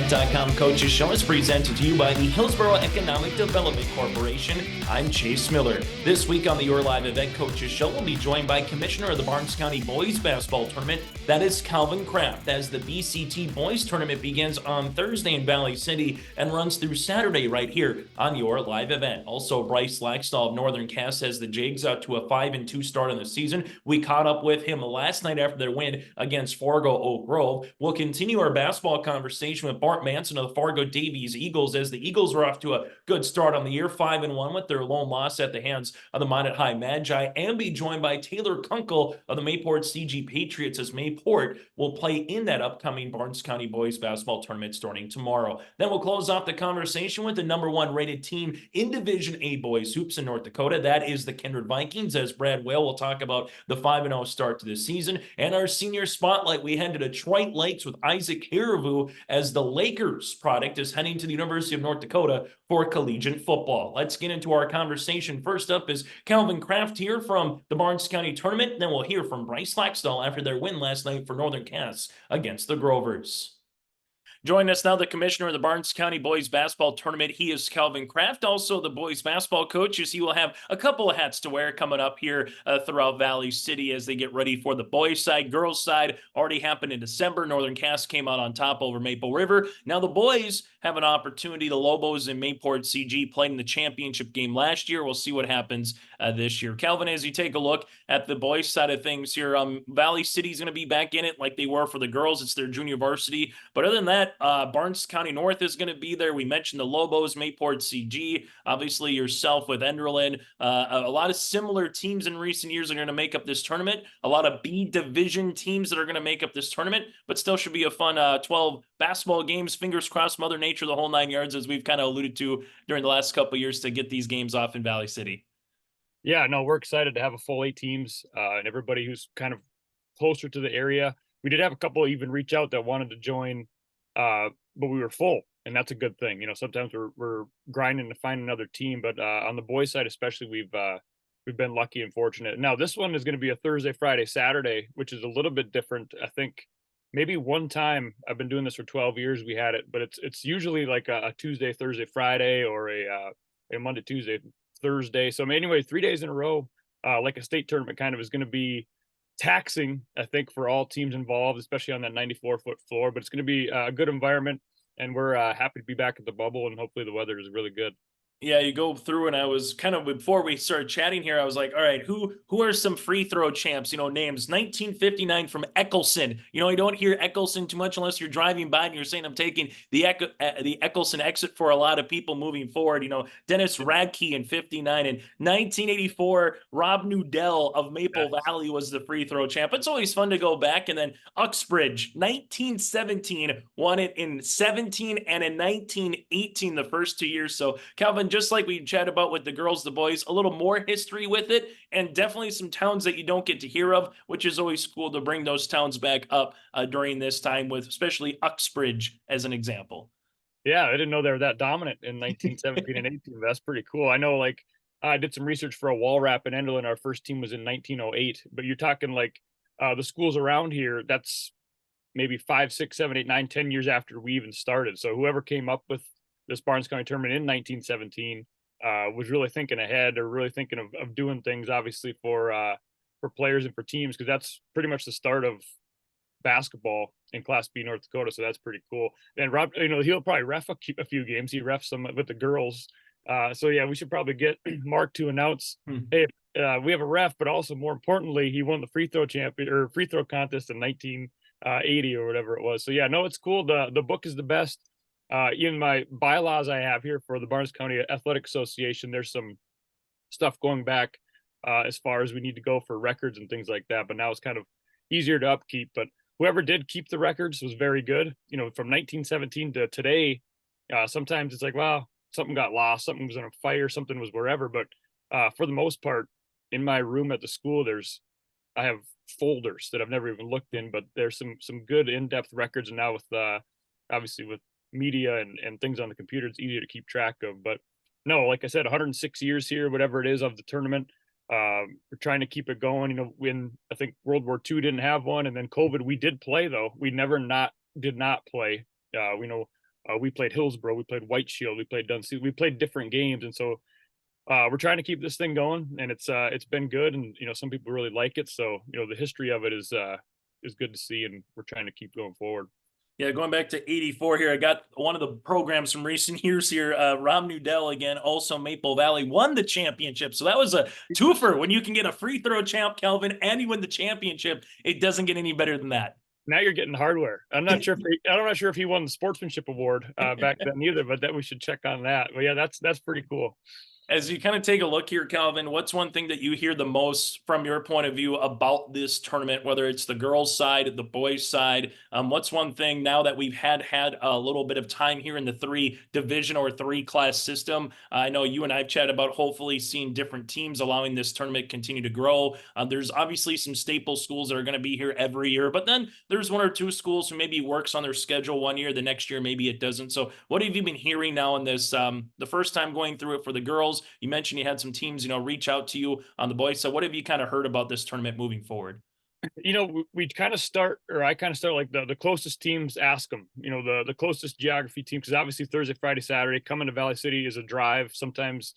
YLE.com Coaches Show is presented to you by the Hillsborough Economic Development Corporation. I'm Chase Miller. This week on the Your Live Event Coaches Show, we'll be joined by Commissioner of the Barnes County Boys Basketball Tournament, that is Calvin Kraft, as the BCT Boys Tournament begins on Thursday in Valley City and runs through Saturday right here on Your Live Event. Also, Bryce Laxdal of Northern Cass has the Jags out to a 5-2 start on the season. We caught up with him last night after their win against Fargo Oak Grove. We'll continue our basketball conversation with Bart Manson of the Fargo Davies Eagles, as the Eagles were off to a good start on the year, 5-1 with their lone loss at the hands of the Minot High Magi, and be joined by Taylor Kunkel of the Mayport CG Patriots, as Mayport will play in that upcoming Barnes County Boys Basketball Tournament starting tomorrow. Then we'll close off the conversation with the #1 rated team in Division A Boys Hoops in North Dakota. That is the Kindred Vikings, as Brad Woehl will talk about the 5-0 start to the season. And our senior spotlight, we head to Detroit Lakes with Isaac Cariveau, as the Lakers product is heading to the University of North Dakota for collegiate football. Let's get into our conversation. First up is Calvin Kraft here from the Barnes County Tournament. Then we'll hear from Bryce Laxdal after their win last night for Northern Cass against the Grovers. Joining us now, the commissioner of the Barnes County Boys Basketball Tournament. He is Calvin Kraft, also the boys basketball coach, as he will have a couple of hats to wear coming up here throughout Valley City as they get ready for the boys side. Girls side already happened in December. Northern Cass came out on top over Maple River. Now the boys have an opportunity. The Lobos and Mayport CG played in the championship game last year. We'll see what happens this year. Calvin, as you take a look at the boys side of things here, Valley City's going to be back in it like they were for the girls. It's their junior varsity. But other than that, Barnes County North is going to be there. We mentioned the Lobos, Mayport CG, obviously yourself with Enderlin. A lot of similar teams in recent years are going to make up this tournament. A lot of B division teams that are going to make up this tournament, but still should be a fun 12 basketball games. Fingers crossed, Mother Nature, the whole 9 yards, as we've kind of alluded to during the last couple of years, to get these games off in Valley City. Yeah, no, we're excited to have a full 8 teams and everybody who's kind of closer to the area. We did have a couple even reach out that wanted to join, but we were full, and that's a good thing. You know, sometimes we're grinding to find another team, but on the boys' side especially, we've been lucky and fortunate. Now this one is going to be a Thursday, Friday, Saturday, which is a little bit different. I think maybe one time, I've been doing this for 12 years, we had it, but it's usually like a Tuesday, Thursday, Friday, or a Monday, Tuesday, Thursday. So anyway, 3 days in a row, like a state tournament kind of, is going to be taxing, I think, for all teams involved, especially on that 94-foot floor. But it's going to be a good environment, and we're happy to be back at the bubble, and hopefully the weather is really good. Yeah, you go through, and I was kind of, before we started chatting here, I was like, all right, who are some free throw champs? You know, names. 1959 from Eccleston. You know, you don't hear Eccleston too much unless you're driving by and you're saying, I'm taking the Eccleston exit for a lot of people moving forward. You know, Dennis Radke in 59. And 1984, Rob Nudell of Maple Valley was the free throw champ. It's always fun to go back. And then Uxbridge, 1917, won it in 17 and in 1918, the first 2 years. So, Calvin, just like we chat about with the girls, the boys, a little more history with it, and definitely some towns that you don't get to hear of, which is always cool to bring those towns back up during this time, with especially Uxbridge as an example. Yeah, I didn't know they were that dominant in 1917 and 18. That's pretty cool. I know, like, I did some research for a wall wrap in Enderlin. Our first team was in 1908, but you're talking like the schools around here, that's maybe 5, 6, 7, 8, 9, 10 years after we even started. So whoever came up with this Barnes County tournament in 1917 was really thinking ahead, or really thinking of doing things, obviously, for players and for teams, because that's pretty much the start of basketball in Class B North Dakota. So that's pretty cool. And Rob, you know, he'll probably ref a few games. He refs some with the girls. So yeah, we should probably get Mark to announce, hey, we have a ref, but also more importantly, he won the free throw contest in 1980 or whatever it was. So yeah, no, it's cool. The book is the best. In my bylaws I have here for the Barnes County Athletic Association, there's some stuff going back as far as we need to go for records and things like that. But now it's kind of easier to upkeep. But whoever did keep the records was very good. You know, from 1917 to today, sometimes it's like, well, something got lost, something was on a fire, something was wherever. But for the most part, in my room at the school, I have folders that I've never even looked in, but there's some good in-depth records. And now with obviously with media and things on the computer, it's easier to keep track of. But no, like I said, 106 years here, whatever it is, of the tournament. We're trying to keep it going. You know, when I think World War II didn't have one, and then COVID, we did play though. We never did not play. We know We played Hillsborough, we played White Shield, we played Dunseith, we played different games, and so we're trying to keep this thing going, and it's been good, and some people really like it. So the history of it is good to see, and we're trying to keep going forward. Yeah, going back to '84 here, I got one of the programs from recent years here. Rom Nudell again, also Maple Valley, won the championship. So that was a twofer. When you can get a free throw champ, Calvin, and you win the championship, it doesn't get any better than that. Now you're getting hardware. I'm not sure if he won the sportsmanship award back then either, but that we should check on that. But yeah, that's pretty cool. As you kind of take a look here, Calvin, what's one thing that you hear the most from your point of view about this tournament, whether it's the girls' side, the boys' side? What's one thing now that we've had a little bit of time here in the 3-division or 3-class system? I know you and I've chatted about hopefully seeing different teams allowing this tournament continue to grow. There's obviously some staple schools that are going to be here every year, but then there's 1 or 2 schools who maybe works on their schedule one year, the next year maybe it doesn't. So what have you been hearing now in this, the first time going through it for the girls? You mentioned you had some teams, reach out to you on the boys. So what have you kind of heard about this tournament moving forward? We kind of start, or I kind of start like the closest teams ask them, the closest geography team, because obviously Thursday, Friday, Saturday, coming to Valley City is a drive. Sometimes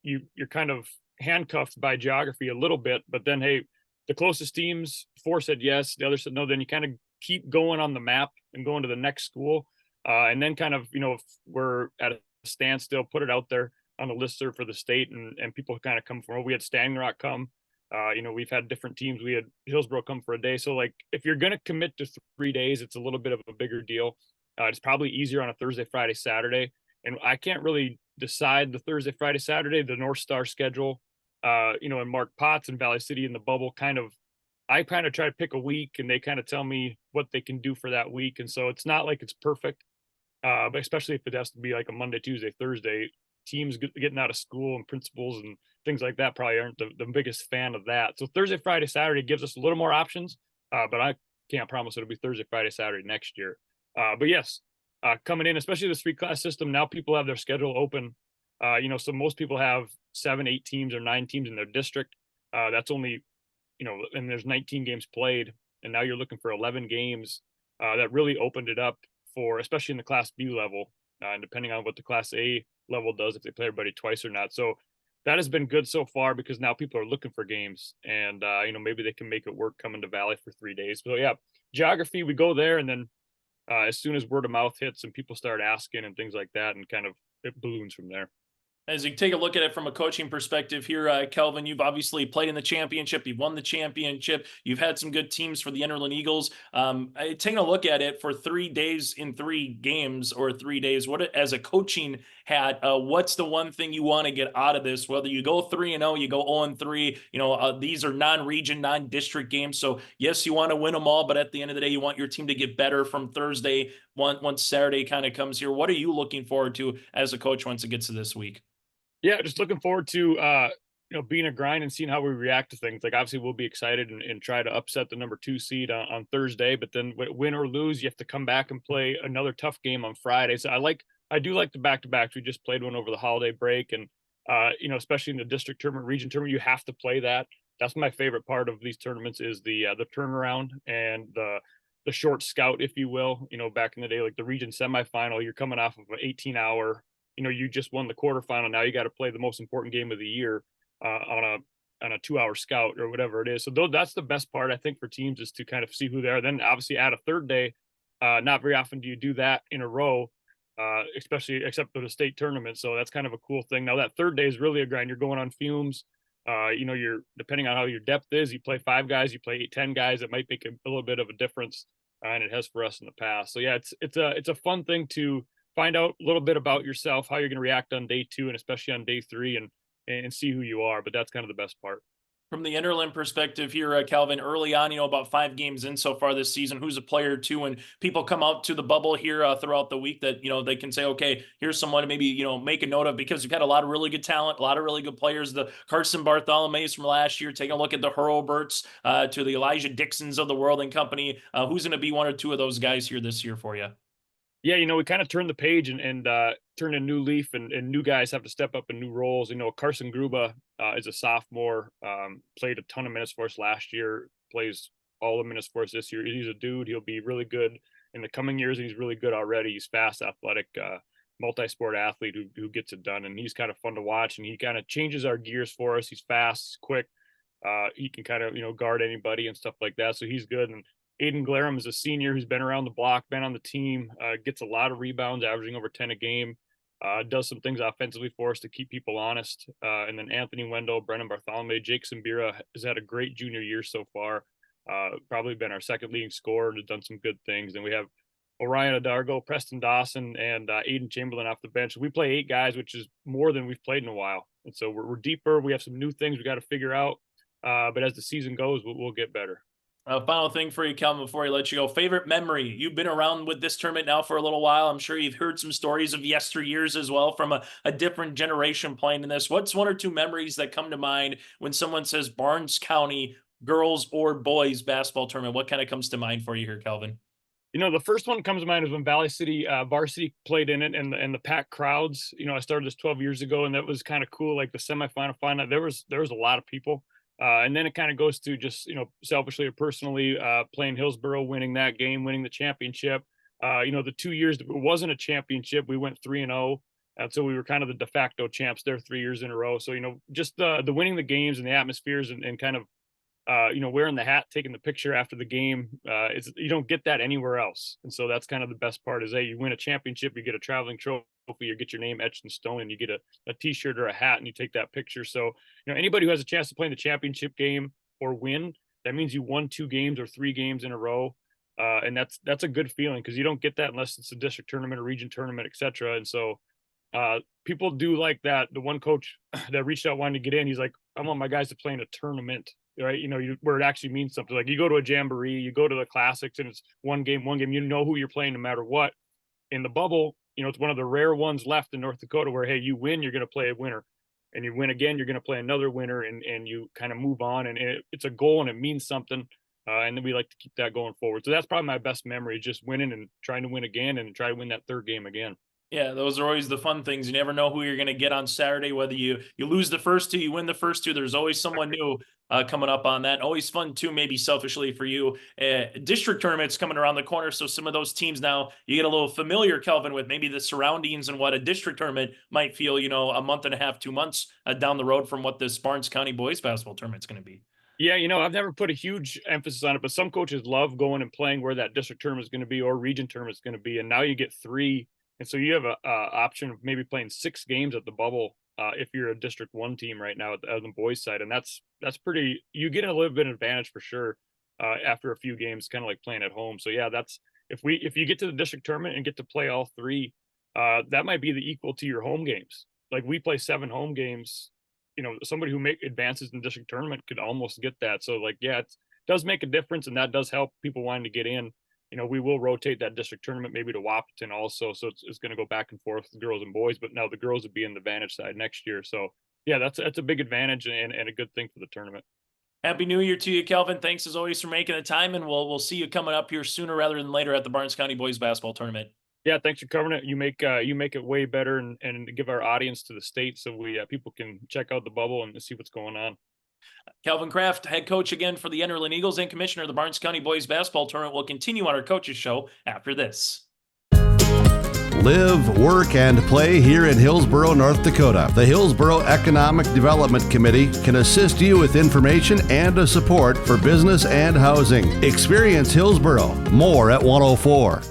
you're kind of handcuffed by geography a little bit, but then, hey, the closest teams, 4 said yes, the other said no, then you kind of keep going on the map and going to the next school. And then kind of, if we're at a standstill, put it out there on the listserv for the state, and people kind of come from. We had Standing Rock come. We've had different teams. We had Hillsborough come for a day. So like, if you're going to commit to 3 days, it's a little bit of a bigger deal. It's probably easier on a Thursday, Friday, Saturday. And I can't really decide the Thursday, Friday, Saturday, the North Star schedule, and Mark Potts and Valley City in the bubble I kind of try to pick a week, and they kind of tell me what they can do for that week. And so it's not like it's perfect, but especially if it has to be like a Monday, Tuesday, Thursday. Teams getting out of school and principals and things like that probably aren't the biggest fan of that. So Thursday, Friday, Saturday gives us a little more options, but I can't promise it'll be Thursday, Friday, Saturday next year. But yes, coming in, especially this 3-class system, now people have their schedule open. So most people have 7, 8 teams or 9 teams in their district. That's only, and there's 19 games played, and now you're looking for 11 games. That really opened it up for, especially in the Class B level, and depending on what the Class A level does, if they play everybody twice or not. So that has been good so far, because now people are looking for games, and maybe they can make it work coming to Valley for 3 days. So yeah, geography, we go there, and then as soon as word of mouth hits and people start asking and things like that, and kind of it balloons from there. As you take a look at it from a coaching perspective here, Kelvin, you've obviously played in the championship. You've won the championship. You've had some good teams for the Enderlin Eagles. Taking a look at it for 3 days in 3 games or 3 days, what as a coaching hat, what's the one thing you want to get out of this? Whether you go 3-0, you go 0-3, these are non-region, non-district games. So yes, you want to win them all, but at the end of the day, you want your team to get better from Thursday once Saturday kind of comes here. What are you looking forward to as a coach once it gets to this week? Yeah, just looking forward to being a grind and seeing how we react to things. Like, obviously we'll be excited and try to upset the number 2 seed on Thursday, but then win or lose, you have to come back and play another tough game on Friday. So I do like the back-to-backs. We just played one over the holiday break, and especially in the district tournament, region tournament, you have to play that. That's my favorite part of these tournaments, is the turnaround and the short scout, if you will. Back in the day, like the region semifinal, you're coming off of an 18-hour. You just won the quarterfinal. Now you got to play the most important game of the year on a 2-hour scout or whatever it is. So that's the best part, I think, for teams, is to kind of see who they are. Then obviously add a third day. Not very often do you do that in a row, especially except for the state tournament. So that's kind of a cool thing. Now that third day is really a grind. You're going on fumes. You're, depending on how your depth is, you play 5 guys, you play 8, 10 guys. It might make a little bit of a difference, and it has for us in the past. So yeah, it's a fun thing to find out a little bit about yourself, how you're going to react on day 2, and especially on day 3, and see who you are. But that's kind of the best part. From the Enderlin perspective here, Calvin, early on, about 5 games in so far this season, who's a player or two, and people come out to the bubble here throughout the week that, they can say, okay, here's someone to maybe, make a note of, because we've had a lot of really good talent, a lot of really good players, the Carson Bartholomews from last year, taking a look at the Hurlberts, to the Elijah Dixons of the world and company. Who's going to be 1 or 2 of those guys here this year for you? Yeah, we kind of turned the page and turn a new leaf, and new guys have to step up in new roles. Carson Gruba is a sophomore, played a ton of minutes for us last year, plays all the minutes for us this year. He's a dude. He'll be really good in the coming years, and he's really good already. He's fast, athletic, multi-sport athlete who gets it done, and he's kind of fun to watch, and he kind of changes our gears for us. He's fast, he's quick. He can kind of, guard anybody and stuff like that. So he's good. And Aiden Glarum is a senior who's been around the block, been on the team, gets a lot of rebounds, averaging over 10 a game, does some things offensively for us to keep people honest. And then Anthony Wendell, Brennan Bartholomew, Jake Simbira has had a great junior year so far. Probably been our second leading scorer and has done some good things. And we have Orion Adargo, Preston Dawson, and Aiden Chamberlain off the bench. We play 8 guys, which is more than we've played in a while. And so we're deeper. We have some new things we got to figure out. But as the season goes, we'll get better. Final thing for you, Calvin, before I let you go. Favorite memory? You've been around with this tournament now for a little while. I'm sure you've heard some stories of yesteryears as well from a different generation playing in this. What's 1 or 2 memories that come to mind when someone says Barnes County girls or boys basketball tournament? What kind of comes to mind for you here, Calvin? The first one that comes to mind is when Valley City varsity played in it, and the packed crowds. I started this 12 years ago, and that was kind of cool. Like the semifinal, final, there was a lot of people. And then it kind of goes to just, selfishly or personally, playing Hillsborough, winning that game, winning the championship. The 2 years that it wasn't a championship, we went 3-0. And so we were kind of the de facto champs there 3 years in a row. So, just the winning the games and the atmospheres and kind of, wearing the hat, taking the picture after the game, you don't get that anywhere else. And so that's kind of the best part is, hey, you win a championship, you get a traveling trophy, you get your name etched in stone, and you get a t-shirt or a hat, and you take that picture. So, anybody who has a chance to play in the championship game or win, that means you won 2 games or 3 games in a row. And that's a good feeling because you don't get that unless it's a district tournament or region tournament, etc. And so people do like that. The one coach that reached out wanting to get in, he's like, I want my guys to play in a tournament, right? Where it actually means something. Like you go to a jamboree, you go to the classics, and it's one game, you know who you're playing no matter what. In the bubble, it's one of the rare ones left in North Dakota where, hey, you win, you're going to play a winner, and you win again, you're going to play another winner, and you kind of move on, and it's a goal and it means something. And then we like to keep that going forward. So that's probably my best memory, just winning and trying to win again and try to win that 3rd game again. Yeah, those are always the fun things. You never know who you're going to get on Saturday, whether you lose the first 2, you win the first 2. There's always someone new coming up on that. Always fun, too, maybe selfishly for you. District tournaments coming around the corner, so some of those teams now you get a little familiar, Kelvin, with maybe the surroundings and what a district tournament might feel, a month and a half, 2 months down the road from what this Barnes County boys basketball tournament's going to be. Yeah, I've never put a huge emphasis on it, but some coaches love going and playing where that district tournament is going to be or region tournament is going to be. And now you get 3. And so you have a option of maybe playing 6 games at the bubble if you're a District 1 team right now on the boys' side. And that's pretty – you get a little bit of advantage for sure after a few games, kind of like playing at home. So, yeah, that's – if you get to the district tournament and get to play all 3, that might be the equal to your home games. Like we play 7 home games. Somebody who make advances in the district tournament could almost get that. So, like, yeah, it does make a difference, and that does help people wanting to get in. We will rotate that district tournament maybe to Wahpeton also. So it's going to go back and forth with girls and boys, but now the girls would be in the advantage side next year. So yeah, that's a big advantage and a good thing for the tournament. Happy New Year to you, Kelvin. Thanks as always for making the time, and we'll see you coming up here sooner rather than later at the Barnes County boys basketball tournament. Yeah, thanks for covering it. You make it way better and give our audience to the state so people can check out the bubble and see what's going on. Calvin Kraft, head coach again for the Enderlin Eagles and commissioner of the Barnes County Boys Basketball Tournament, will continue on our coaches show after this. Live, work, and play here in Hillsborough, North Dakota. The Hillsborough Economic Development Committee can assist you with information and support for business and housing. Experience Hillsborough. More at 104.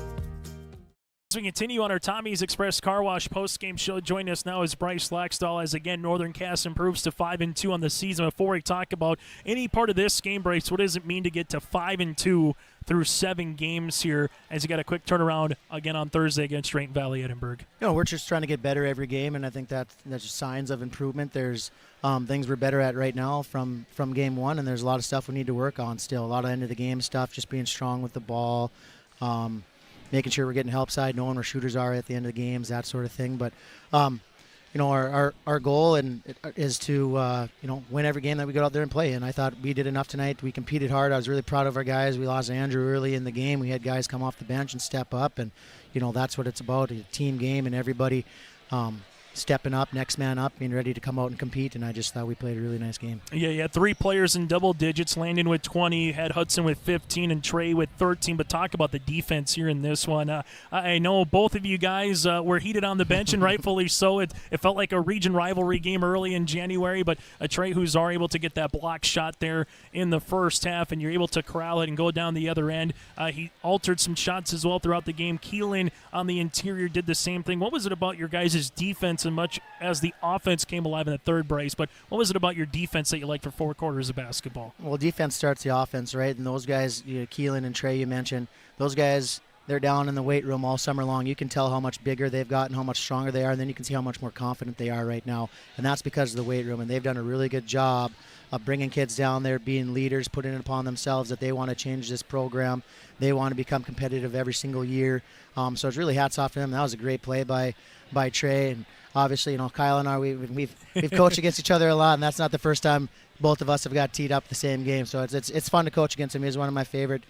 As we continue on our Tommy's Express Car Wash post-game show, joining us now is Bryce Laxdal as, again, Northern Cass improves to 5-2 on the season. Before we talk about any part of this game, Bryce, what does it mean to get to 5-2 through 7 games here as you got a quick turnaround again on Thursday against Drayton Valley Edinburgh? We're just trying to get better every game, and I think that's just signs of improvement. There's things we're better at right now from game 1, and there's a lot of stuff we need to work on still. A lot of end-of-the-game stuff, just being strong with the ball, making sure we're getting help side, knowing where shooters are at the end of the games, that sort of thing. But, our goal is to, win every game that we go out there and play. And I thought we did enough tonight. We competed hard. I was really proud of our guys. We lost Andrew early in the game. We had guys come off the bench and step up. And, that's what it's about, a team game, and everybody stepping up, next man up, being ready to come out and compete, and I just thought we played a really nice game. Yeah, you had 3 players in double digits, Landon with 20, you had Hudson with 15, and Trey with 13, but talk about the defense here in this one. I know both of you guys were heated on the bench, and rightfully so. It felt like a region rivalry game early in January, but Trey Huszar able to get that block shot there in the first half, and you're able to corral it and go down the other end. He altered some shots as well throughout the game. Keelan on the interior did the same thing. What was it about your guys' defense, and much as the offense came alive in the third, Bryce, but what was it about your defense that you liked for 4 quarters of basketball? Well, defense starts the offense, right? And those guys, Keelan and Trey, you mentioned, those guys, they're down in the weight room all summer long. You can tell how much bigger they've gotten, how much stronger they are, and then you can see how much more confident they are right now. And that's because of the weight room, and they've done a really good job of bringing kids down there, being leaders, putting it upon themselves that they want to change this program. They want to become competitive every single year. So it's really hats off to them. That was a great play by Trey, and obviously, Kyle and I, we've coached against each other a lot, and that's not the first time both of us have got teed up the same game. So it's fun to coach against him. He's one of my favorite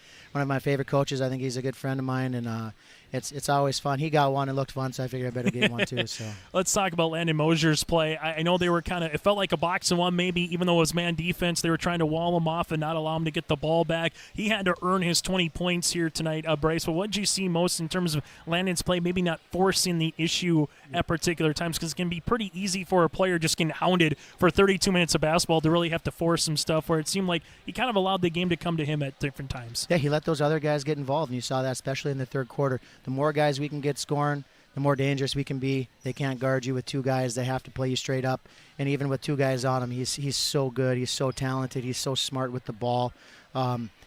coaches. I think he's a good friend of mine, and it's always fun. He got one and looked fun, so I figured I better get one too. So let's talk about Landon Mosier's play. I know they were it felt like a box and one maybe, even though it was man defense. They were trying to wall him off and not allow him to get the ball back. He had to earn his 20 points here tonight, Bryce. But what did you see most in terms of Landon's play, maybe not forcing the issue at particular times, because it can be pretty easy for a player just getting hounded for 32 minutes of basketball to really have to force some stuff, where it seemed like he kind of allowed the game to come to him at different times. Yeah, he let those other guys get involved, and you saw that especially in the third quarter. The more guys we can get scoring, the more dangerous we can be. They can't guard you with 2 guys. They have to play you straight up. And even with 2 guys on him, he's so good. He's so talented. He's so smart with the ball.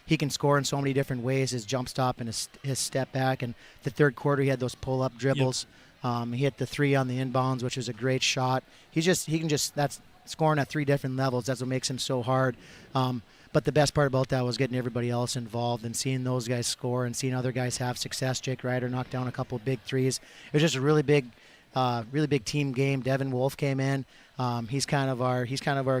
He can score in so many different ways, his jump stop and his step back. And the third quarter, he had those pull-up dribbles. Yep. He hit the 3 on the inbounds, which was a great shot. That's scoring at 3 different levels. That's what makes him so hard. But the best part about that was getting everybody else involved and seeing those guys score and seeing other guys have success. Jake Ryder knocked down a couple of big threes. It was just a really big team game. Devin Wolf came in. He's kind of our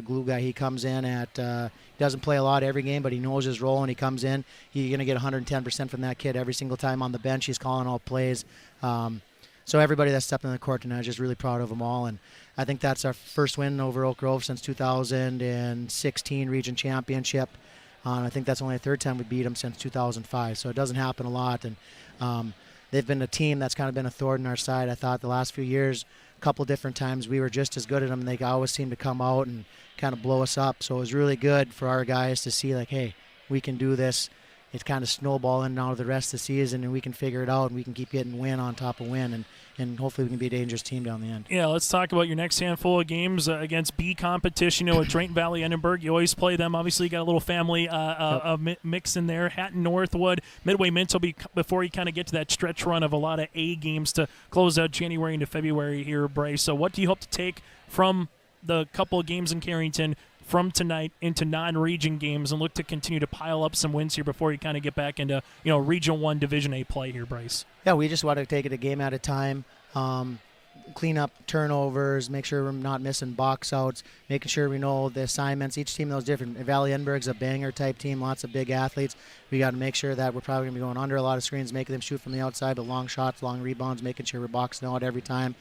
glue guy. He comes in he doesn't play a lot every game, but he knows his role, and he comes in. You're going to get 110% from that kid every single time on the bench. He's calling all plays. So everybody that stepped in the court tonight, I'm just really proud of them all. And I think that's our first win over Oak Grove since 2016 region championship. I think that's only the 3rd time we beat them since 2005. So it doesn't happen a lot. And they've been a team that's kind of been a thorn in our side. I thought the last few years, a couple different times, we were just as good at them, and they always seem to come out and kind of blow us up. So it was really good for our guys to see, like, hey, we can do this. It's kind of snowballing now the rest of the season, and we can figure it out, and we can keep getting win on top of win, and hopefully we can be a dangerous team down the end. Yeah, let's talk about your next handful of games against B competition. With Drayton Valley, Edinburgh, you always play them. Obviously, you got a little family mix in there. Hatton, Northwood, Midway Minto before you kind of get to that stretch run of a lot of A games to close out January into February here, Bryce. So what do you hope to take from the couple of games in Carrington from tonight into non-region games and look to continue to pile up some wins here before you kind of get back into Region 1 Division A play here, Bryce? Yeah, we just want to take it a game at a time. Clean up turnovers, make sure we're not missing box outs, making sure we know the assignments. Each team knows different. Valley Edinburgh's a banger type team, lots of big athletes. We got to make sure that we're probably going to be going under a lot of screens, making them shoot from the outside, but long shots, long rebounds, making sure we're boxing out every time.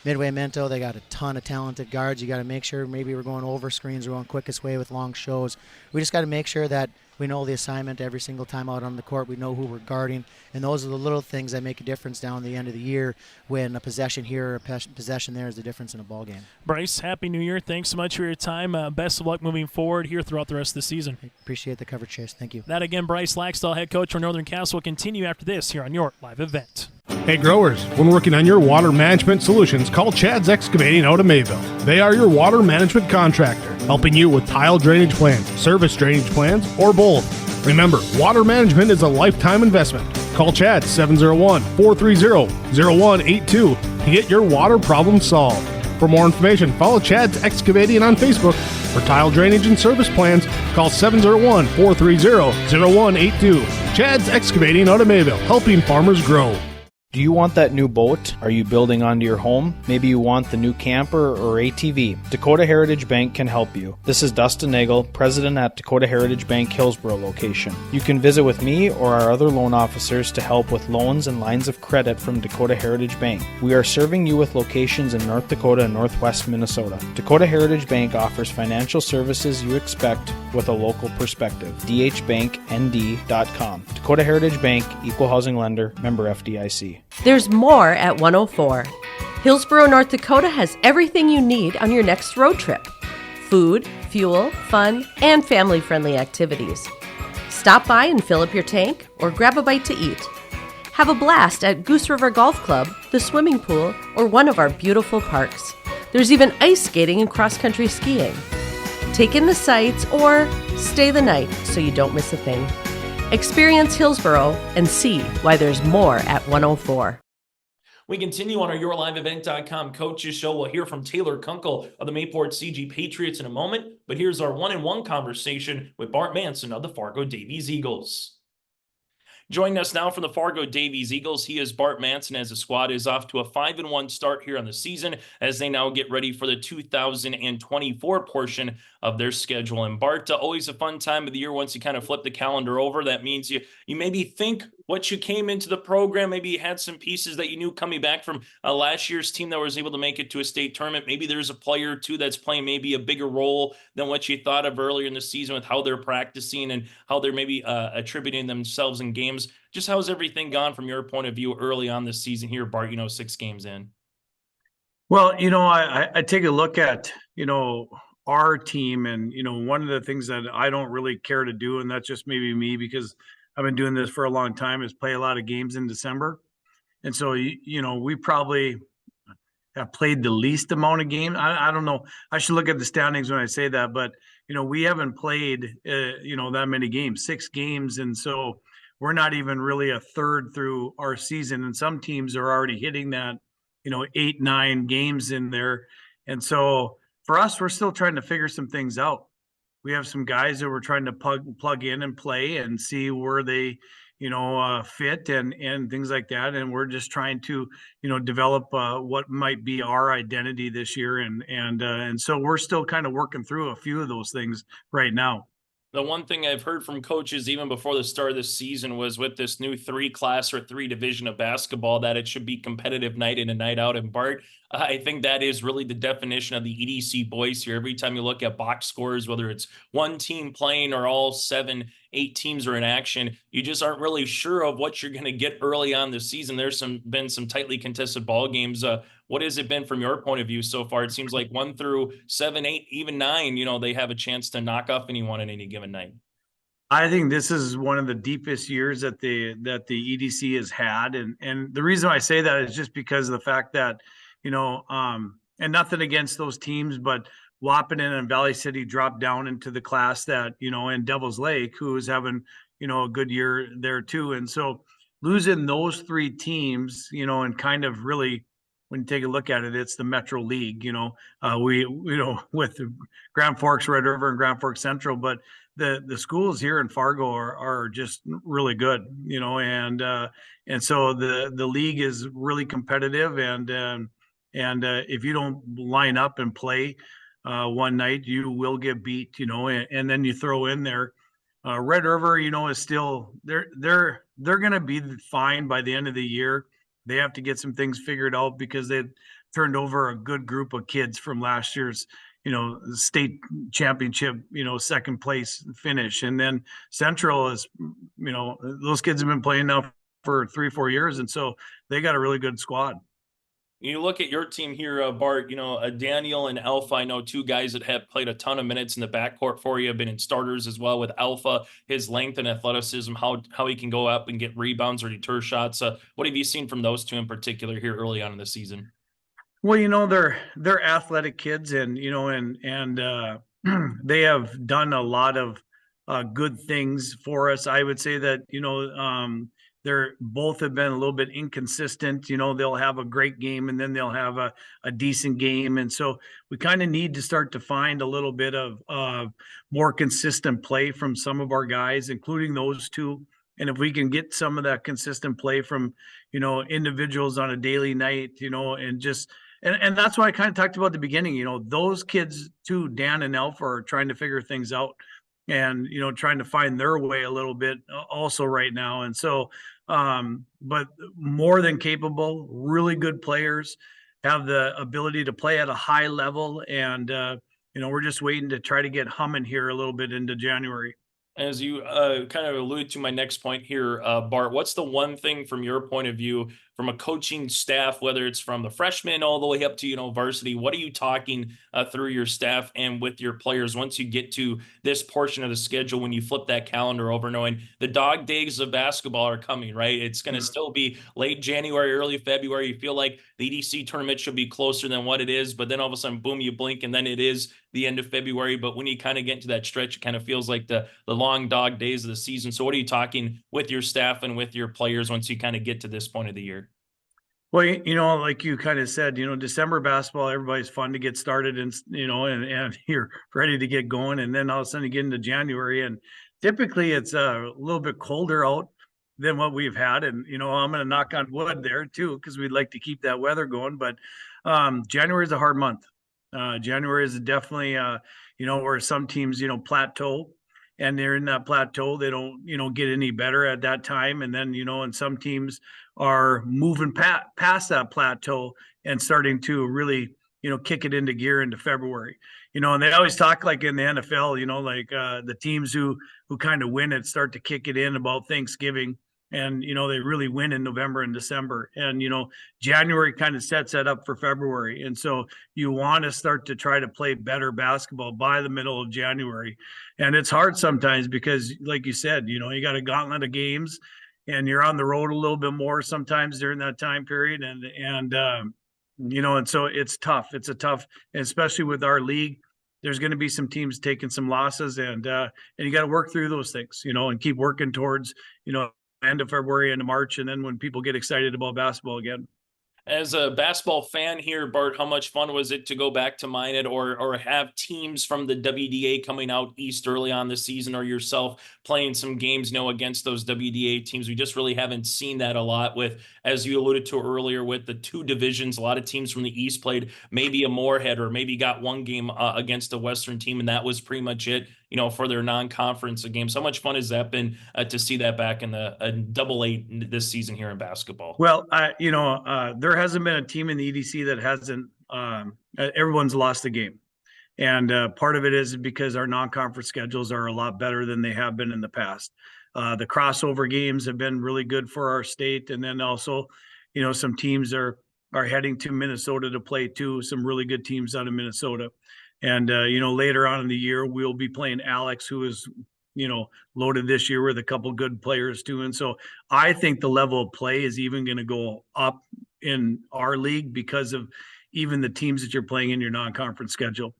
Midway Minto, they got a ton of talented guards. You got to make sure maybe we're going over screens, we're going quickest way with long shows. We just got to make sure that we know the assignment every single time out on the court. We know who we're guarding. And those are the little things that make a difference down the end of the year when a possession here or a possession there is the difference in a ball game. Bryce, Happy New Year. Thanks so much for your time. Best of luck moving forward here throughout the rest of the season. I appreciate the coverage, Chase. Thank you. That again, Bryce Laxdal, head coach for Northern Castle, will continue after this here on your live event. Hey growers, when working on your water management solutions, call Chad's Excavating out of Mayville. They are your water management contractor, helping you with tile drainage plans, service drainage plans, or both. Remember, water management is a lifetime investment. Call Chad 701-430-0182 to get your water problem solved. For more information, follow Chad's Excavating on Facebook. For tile drainage and service plans, call 701-430-0182. Chad's Excavating out of Mayville, helping farmers grow. Do you want that new boat? Are you building onto your home? Maybe you want the new camper or ATV. Dakota Heritage Bank can help you. This is Dustin Nagel, president at Dakota Heritage Bank Hillsborough location. You can visit with me or our other loan officers to help with loans and lines of credit from Dakota Heritage Bank. We are serving you with locations in North Dakota and Northwest Minnesota. Dakota Heritage Bank offers financial services you expect with a local perspective. dhbanknd.com. Dakota Heritage Bank, Equal Housing Lender, member FDIC. There's more at 104. Hillsborough, North Dakota has everything you need on your next road trip. Food, fuel, fun, and family-friendly activities. Stop by and fill up your tank or grab a bite to eat. Have a blast at Goose River Golf Club, the swimming pool, or one of our beautiful parks. There's even ice skating and cross-country skiing. Take in the sights or stay the night so you don't miss a thing. Experience Hillsborough and see why there's more at 104. We continue on our YourLiveEvent.com Coaches Show. We'll hear from Taylor Kunkel of the Mayport CG Patriots in a moment, but here's our one-on-one conversation with Bart Manson of the Fargo Davies Eagles. Joining us now from the Fargo Davies Eagles, he is Bart Manson, as the squad is off to a 5-1 start here on the season as they now get ready for the 2024 portion of their schedule. And Bart, always a fun time of the year once you kind of flip the calendar over. That means you maybe think what you came into the program, maybe you had some pieces that you knew coming back from last year's team that was able to make it to a state tournament. Maybe there's a player or two that's playing maybe a bigger role than what you thought of earlier in the season with how they're practicing and how they're maybe attributing themselves in games. Just how's everything gone from your point of view early on this season here, Bart, 6 games in? Well, I take a look at, our team and, one of the things that I don't really care to do, and that's just maybe me because I've been doing this for a long time, is play a lot of games in December. And so, we probably have played the least amount of games. I don't know. I should look at the standings when I say that, but, we haven't played, that many games, 6 games. And so we're not even really a third through our season. And some teams are already hitting that, 8, 9 games in there. And so for us, we're still trying to figure some things out. We have some guys that we're trying to plug in and play and see where they, fit and things like that. And we're just trying to, develop what might be our identity this year. And so we're still kind of working through a few of those things right now. The one thing I've heard from coaches even before the start of the season was with this new 3-class or 3 division of basketball that it should be competitive night in and night out. And Bart, I think that is really the definition of the EDC boys here. Every time you look at box scores, whether it's one team playing or all 7, 8 teams are in action, you just aren't really sure of what you're going to get early on this season. There's been some tightly contested ball games. What has it been from your point of view so far? It seems like 1 through 7, 8, even 9, they have a chance to knock off anyone on any given night. I think this is one of the deepest years that the EDC has had. And the reason I say that is just because of the fact that, and nothing against those teams, but Wahpeton and Valley City dropped down into the class that, and Devil's Lake, who is having, a good year there too. And so losing those 3 teams, and kind of really, when you take a look at it, it's the Metro League, with Grand Forks, Red River, and Grand Forks Central, but the schools here in Fargo are just really good, and so the league is really competitive, and if you don't line up and play one night, you will get beat, and then you throw in there Red River, is still they're going to be fine by the end of the year. They have to get some things figured out because they turned over a good group of kids from last year's, state championship, second place finish. And then Central is, those kids have been playing now for 3-4 years. And so they got a really good squad. You look at your team here, Bart, Daniel and Alpha, I know 2 guys that have played a ton of minutes in the backcourt for you, have been in starters as well with Alpha, his length and athleticism, how he can go up and get rebounds or deter shots. What have you seen from those 2 in particular here early on in the season? Well, they're athletic kids and they have done a lot of good things for us. I would say that, they're both have been a little bit inconsistent. They'll have a great game and then they'll have a decent game. And so we kind of need to start to find a little bit of more consistent play from some of our guys, including those 2. And if we can get some of that consistent play from, individuals on a daily night, and just, and that's why I kind of talked about at the beginning, those kids too, Dan and Elf, are trying to figure things out and, trying to find their way a little bit also right now. And so, but more than capable, really good players, have the ability to play at a high level. And, we're just waiting to try to get humming here a little bit into January. As you kind of alluded to my next point here, Bart, what's the one thing from your point of view, from a coaching staff, whether it's from the freshmen all the way up to, varsity, what are you talking through your staff and with your players once you get to this portion of the schedule, when you flip that calendar over, knowing the dog days of basketball are coming, right? It's going to still be late January, early February. You feel like the EDC tournament should be closer than what it is, but then all of a sudden, boom, you blink, and then it is the end of February. But when you kind of get into that stretch, it kind of feels like the long dog days of the season. So what are you talking with your staff and with your players once you kind of get to this point of the year? Well, like you kind of said, December basketball, everybody's fun to get started and, and you're ready to get going. And then all of a sudden you get into January, and typically it's a little bit colder out than what we've had. And, I'm going to knock on wood there too, because we'd like to keep that weather going. But January is a hard month. January is definitely, where some teams, plateau, and they're in that plateau. They don't, get any better at that time. And then, and some teams are moving past that plateau and starting to really, kick it into gear into February, and they always talk like in the NFL, like the teams who kind of win it start to kick it in about Thanksgiving. And, they really win in November and December. And, January kind of sets that up for February. And so you want to start to try to play better basketball by the middle of January. And it's hard sometimes because, like you said, you got a gauntlet of games and you're on the road a little bit more sometimes during that time period. And so it's tough. It's a tough, especially with our league. There's going to be some teams taking some losses, and you got to work through those things, and keep working towards, end of February into March, and then when people get excited about basketball again. As a basketball fan here, Bart, how much fun was it to go back to Minot or have teams from the WDA coming out east early on the season, or yourself playing some games, against those WDA teams? We just really haven't seen that a lot with, as you alluded to earlier, with the two divisions. A lot of teams from the east played maybe a Moorhead or maybe got one game against a Western team, and that was pretty much it, for their non-conference games. How much fun has that been to see that back in the AA this season here in basketball? Well, there hasn't been a team in the EDC that hasn't, everyone's lost a game. And part of it is because our non-conference schedules are a lot better than they have been in the past. The crossover games have been really good for our state. And then also, some teams are heading to Minnesota to play too, some really good teams out of Minnesota. And, later on in the year, we'll be playing Alex, who is, loaded this year with a couple good players too. And so I think the level of play is even going to go up in our league because of even the teams that you're playing in your non-conference schedule.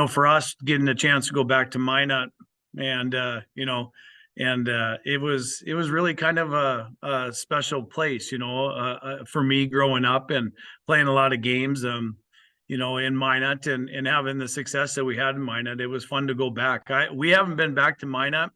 For us, getting a chance to go back to Minot and, it was really kind of a special place, for me growing up and playing a lot of games, in Minot and having the success that we had in Minot. It was fun to go back. We haven't been back to Minot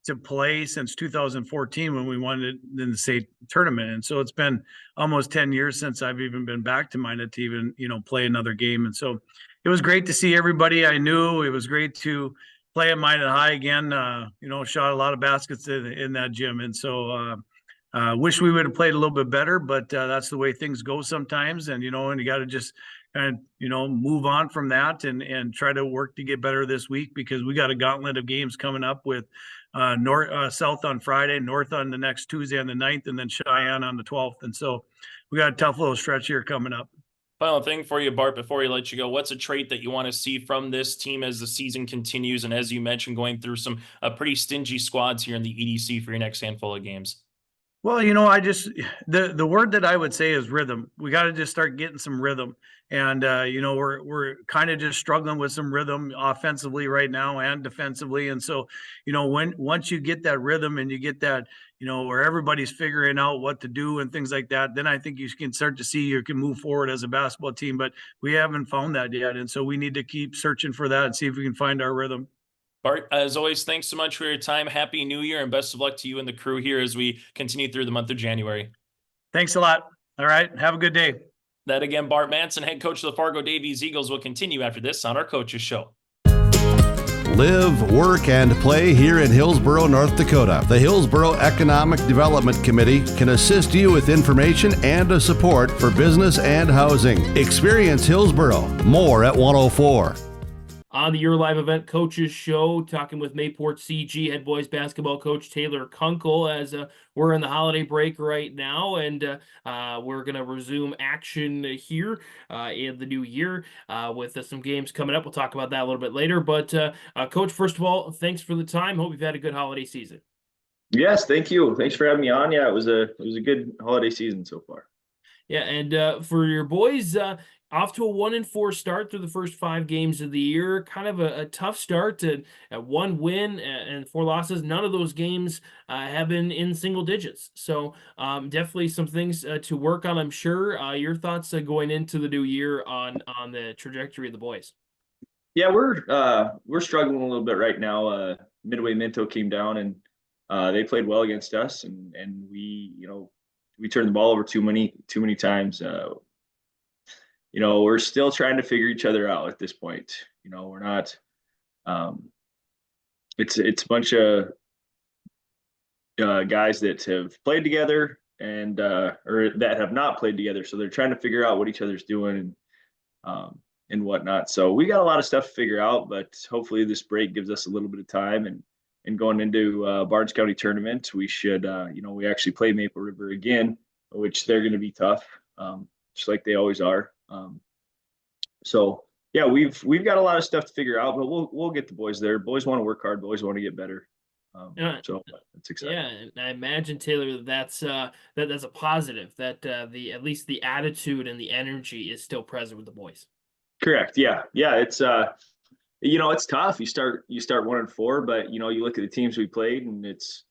to play since 2014 when we won it in the state tournament. And so it's been almost 10 years since I've even been back to Minot to even, play another game. And so it was great to see everybody I knew. It was great to play at Minot High again, shot a lot of baskets in that gym. And so wish we would have played a little bit better, but that's the way things go sometimes. And, and you got to just kind of, move on from that and try to work to get better this week, because we got a gauntlet of games coming up with South on Friday, North on the next Tuesday on the 9th, and then Cheyenne on the 12th. And so we got a tough little stretch here coming up. Final thing for you, Bart, before we let you go, what's a trait that you want to see from this team as the season continues? And as you mentioned, going through some pretty stingy squads here in the EDC for your next handful of games. Well, the word that I would say is rhythm. We got to just start getting some rhythm. And, we're kind of just struggling with some rhythm offensively right now and defensively. And so, once you get that rhythm and you get that, where everybody's figuring out what to do and things like that, then I think you can start to see you can move forward as a basketball team. But we haven't found that yet. And so we need to keep searching for that and see if we can find our rhythm. Bart, as always, thanks so much for your time. Happy New Year and best of luck to you and the crew here as we continue through the month of January. Thanks a lot. All right. Have a good day. That again, Bart Manson, head coach of the Fargo Davies Eagles, will continue after this on our Coaches Show. Live, work, and play here in Hillsborough, North Dakota. The Hillsborough Economic Development Committee can assist you with information and support for business and housing. Experience Hillsborough. More at 104. On the Your Live Event Coaches Show, talking with Mayport CG head boys basketball coach Taylor Kunkel as we're in the holiday break right now, and we're going to resume action here in the new year with some games coming up. We'll talk about that a little bit later. But Coach, first of all, thanks for the time. Hope you've had a good holiday season. Yes, thank you. Thanks for having me on. Yeah, it was a good holiday season so far. Yeah, and for your boys, off to a 1-4 start through the first 5 games of the year. Kind of a tough start to 1 win and 4 losses. None of those games have been in single digits. So definitely some things to work on, I'm sure. Your thoughts going into the new year on the trajectory of the boys? Yeah, we're struggling a little bit right now. Midway Minto came down and they played well against us, and we turned the ball over too many times. We're still trying to figure each other out at this point. We're not. It's a bunch of guys that have played together and or that have not played together, so they're trying to figure out what each other's doing and whatnot. So we got a lot of stuff to figure out, but hopefully this break gives us a little bit of time, and going into Barnes County tournament, we should we actually play Maple River again, which they're going to be tough, just like they always are. So yeah, we've got a lot of stuff to figure out, but we'll get the boys there. Boys want to work hard. Boys want to get better. So that's exciting. Yeah, and I imagine, Taylor, that's a positive, that at least the attitude and the energy is still present with the boys. Correct. Yeah. It's it's tough. You start 1-4, but you look at the teams we played, and it's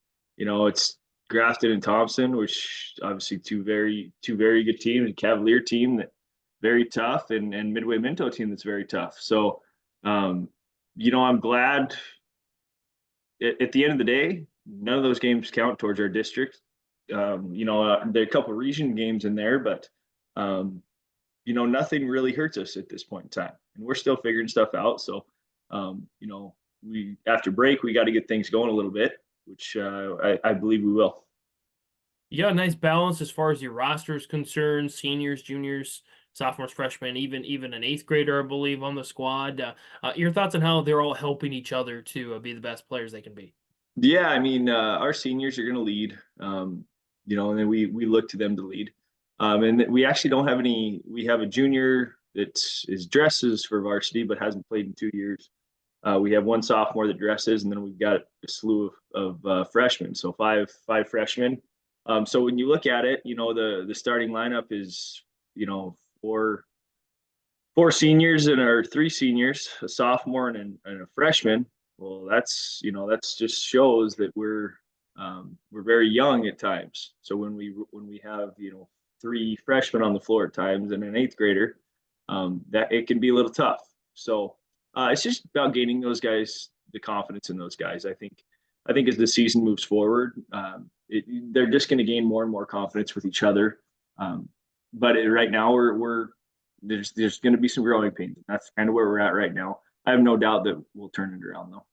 Grafton and Thompson, which obviously two very good teams, a Cavalier team that very tough, and Midway Minto team that's very tough. So I'm glad at the end of the day, none of those games count towards our district. There are a couple of region games in there, but nothing really hurts us at this point in time, and we're still figuring stuff out. So we after break, we got to get things going a little bit, which I believe we will. You got a nice balance as far as your roster is concerned: seniors, juniors, sophomores, freshmen, even an 8th grader, I believe, on the squad. Your thoughts on how they're all helping each other to be the best players they can be? Yeah, I mean, our seniors are going to lead, and then we look to them to lead. And we actually don't have any. We have a junior that is dresses for varsity but hasn't played in 2 years. We have one sophomore that dresses, and then we've got a slew of freshmen, so five freshmen. So when you look at it, the starting lineup is four seniors and our 3 seniors, a sophomore and a freshman. Well, that's just shows that we're very young at times. So when we have 3 freshmen on the floor at times and an 8th grader, that it can be a little tough. So it's just about gaining those guys, the confidence in those guys. I think as the season moves forward, they're just going to gain more and more confidence with each other. But right now there's going to be some growing pains. That's kind of where we're at right now. I have no doubt that we'll turn it around though.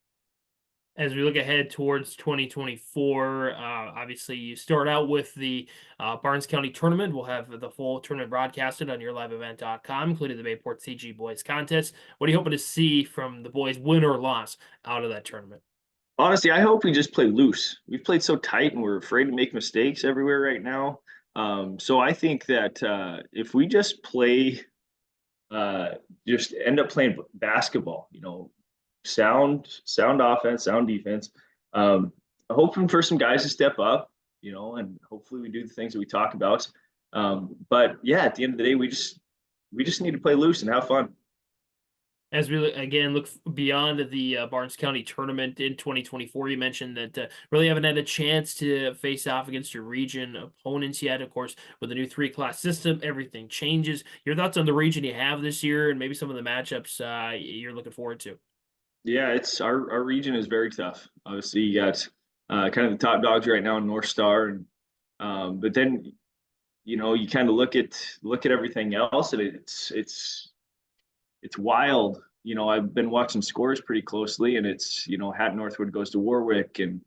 As we look ahead towards 2024, obviously you start out with the Barnes County tournament. We'll have the full tournament broadcasted on yourliveevent.com, including the Mayport CG boys contest. What are you hoping to see from the boys, win or loss, out of that tournament? Honestly, I hope we just play loose. We've played so tight and we're afraid to make mistakes everywhere right now. So I think that if we just play, just end up playing basketball, sound offense, sound defense, hoping for some guys to step up, and hopefully we do the things that we talk about. But yeah, at the end of the day, we just need to play loose and have fun. As we again look beyond the Barnes County tournament in 2024, you mentioned that really haven't had a chance to face off against your region opponents yet. Of course, with the new 3-class system, everything changes. Your thoughts on the region you have this year and maybe some of the matchups you're looking forward to? Yeah, it's our region is very tough. Obviously, you got kind of the top dogs right now in North Star, and but then you kind of look at everything else, and it's wild. I've been watching scores pretty closely, and it's Hat Northwood goes to Warwick, and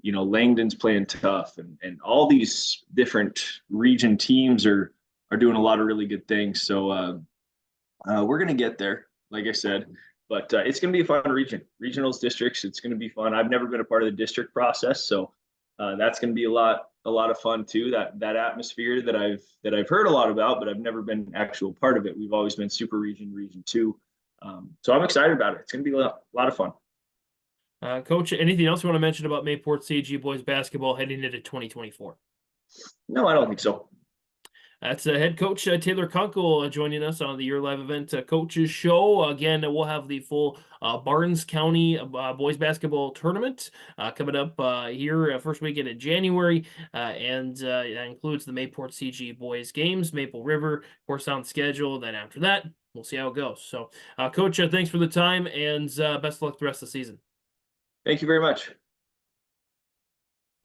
Langdon's playing tough, and all these different region teams are doing a lot of really good things. So we're gonna get there, like I said. But it's going to be a fun region. Regionals, districts, it's going to be fun. I've never been a part of the district process, so that's going to be a lot of fun too. That atmosphere that I've heard a lot about, but I've never been an actual part of it. We've always been super region, region two. So I'm excited about it. It's going to be a lot of fun. Coach, anything else you want to mention about Mayport CG boys basketball heading into 2024? No, I don't think so. That's head coach Taylor Kunkel joining us on the Your Live Event Coaches Show. Again, we'll have the full Barnes County boys basketball tournament coming up here first weekend in January, and that includes the Mayport CG boys games, Maple River, of course, on schedule. Then after that, we'll see how it goes. So, Coach, thanks for the time, and best of luck the rest of the season. Thank you very much.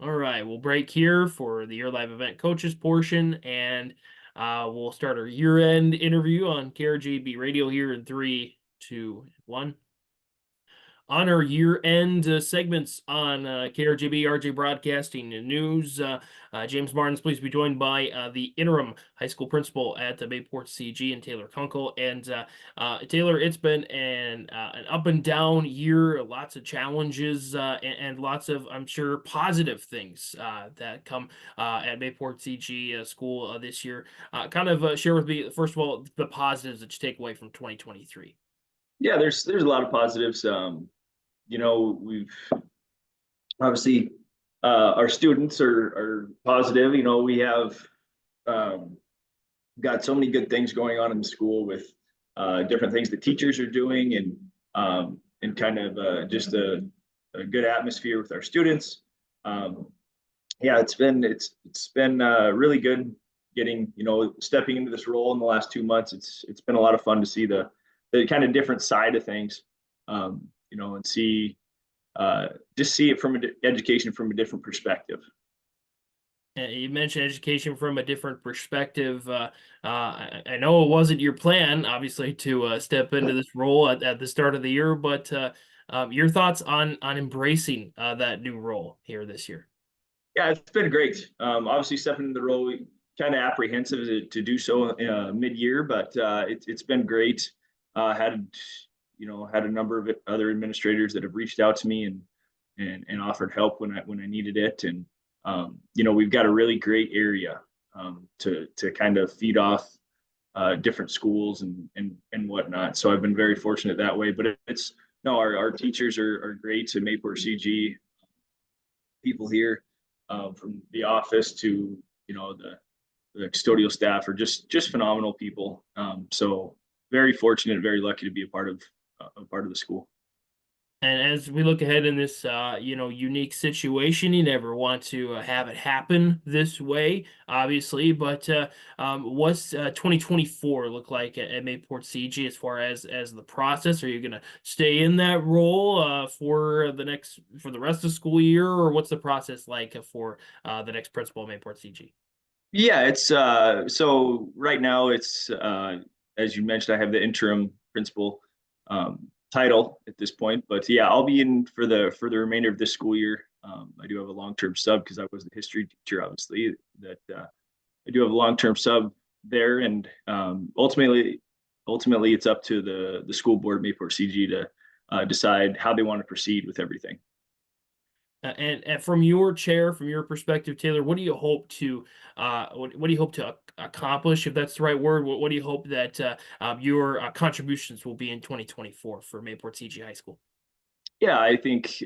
All right, we'll break here for the Your Live Event coaches portion, and we'll start our year-end interview on KRGB Radio here in 3, 2, 1. On our year-end segments on KRGB, RJ Broadcasting News, James Martin's pleased to be joined by the interim high school principal at the Mayport CG and Taylor Kunkel. And Taylor, it's been an up and down year, lots of challenges and lots of, I'm sure, positive things that come at Mayport CG school this year. Kind of share with me, first of all, the positives that you take away from 2023. Yeah, there's a lot of positives. We've obviously our students are positive. We have got so many good things going on in the school with different things the teachers are doing, and kind of just a good atmosphere with our students. Yeah, it's been really good getting stepping into this role in the last 2 months. It's been a lot of fun to see the kind of different side of things, and see it from education from a different perspective. You mentioned education from a different perspective. I know it wasn't your plan, obviously, to step into this role at the start of the year, but your thoughts on embracing that new role here this year? Yeah, it's been great. Obviously, stepping into the role, we kind of apprehensive to do so mid-year, but it's been great. Had a number of other administrators that have reached out to me and offered help when I needed it, and we've got a really great area to kind of feed off different schools and whatnot. So I've been very fortunate that way. But our teachers are great. To Mayport CG, people here from the office to the custodial staff are just phenomenal people. So very fortunate, very lucky to be a part of the school. And as we look ahead in this, unique situation, you never want to have it happen this way, obviously. But what's 2024 look like at Mayport CG as far as the process? Are you going to stay in that role for the rest of the school year, or what's the process like for the next principal at Mayport CG? Yeah, it's so right now it's as you mentioned, I have the interim principal title at this point, but yeah, I'll be in for the remainder of this school year. I do have a long-term sub because I was the history teacher, obviously. That I do have a long-term sub there, and ultimately, it's up to the school board, Mayport CG, to decide how they want to proceed with everything. And from your chair, from your perspective, Taylor, what do you hope to accomplish, if that's the right word? What do you hope that your contributions will be in 2024 for Mayport CG High School? Yeah, I think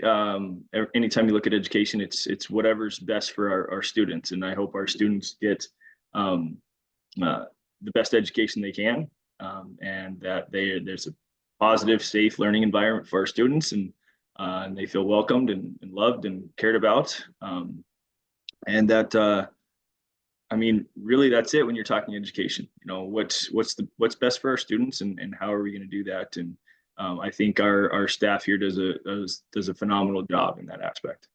anytime you look at education, it's whatever's best for our students, and I hope our students get the best education they can, and that there's a positive, safe learning environment for our students, and they feel welcomed and loved and cared about. And that, really that's it when you're talking education. What's best for our students, and how are we going to do that? And I think our staff here does a phenomenal job in that aspect.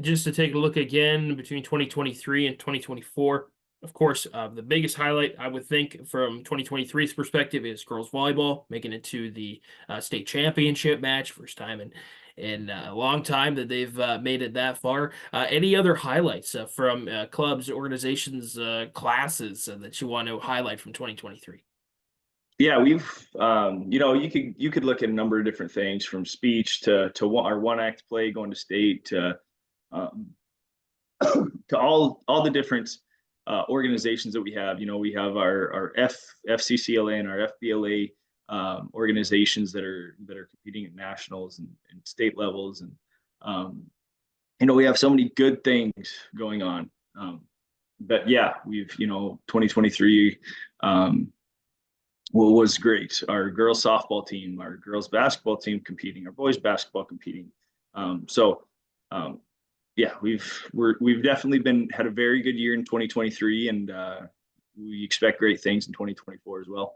Just to take a look again between 2023 and 2024, of course, the biggest highlight I would think from 2023's perspective is girls volleyball making it to the state championship match, first time in a long time that they've made it that far. Any other highlights from clubs, organizations, classes that you want to highlight from 2023? Yeah, we've you could look at a number of different things, from speech to our one act play going to state to all the different organizations that we have. We have our FCCLA and our FBLA organizations that are competing at nationals and state levels, and we have so many good things going on. But yeah, we've 2023 was great. Our girls softball team, our girls basketball team competing, our boys basketball competing. Yeah, we've definitely had a very good year in 2023, and we expect great things in 2024 as well.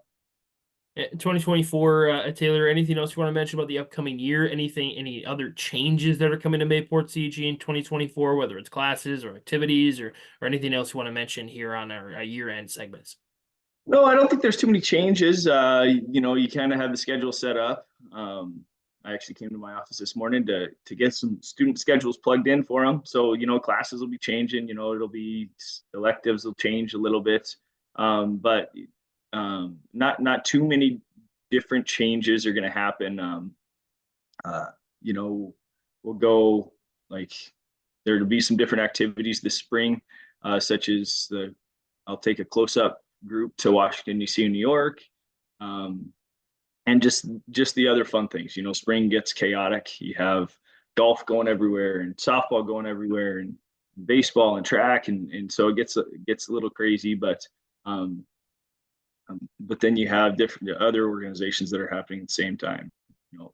2024, Taylor, anything else you want to mention about the upcoming year? Any other changes that are coming to Mayport CG in 2024, whether it's classes or activities or anything else you want to mention here on our year-end segments? No, I don't think there's too many changes. You kind of have the schedule set up. I actually came to my office this morning to get some student schedules plugged in for them. So, classes will be changing, it'll be electives will change a little bit. But not too many different changes are going to happen. We'll go, there'll be some different activities this spring, such as I'll take a close-up group to Washington, D.C. and New York. And just the other fun things. Spring gets chaotic. You have golf going everywhere and softball going everywhere and baseball and track, and so it gets a little crazy. But then you have different other organizations that are happening at the same time.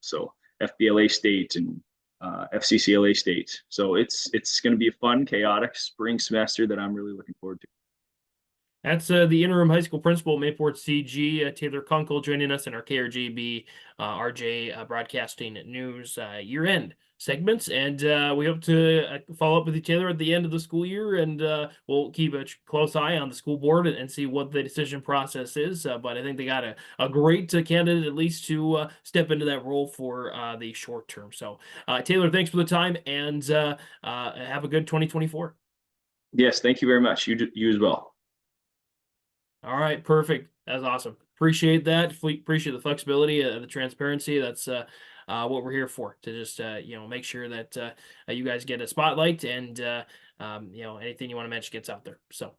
So FBLA state and FCCLA state. So it's going to be a fun, chaotic spring semester that I'm really looking forward to. That's the interim high school principal at Mayport CG, Taylor Kunkel, joining us in our KRGB RJ Broadcasting News year-end segments. And we hope to follow up with you, Taylor, at the end of the school year. And we'll keep a close eye on the school board and see what the decision process is. But I think they got a great candidate, at least, to step into that role for the short term. So, Taylor, thanks for the time, and have a good 2024. Yes, thank you very much. You as well. All right, perfect. That's awesome. Appreciate that. Appreciate the flexibility, the transparency. That's what we're here for, to just make sure that you guys get a spotlight, and anything you want to mention gets out there. So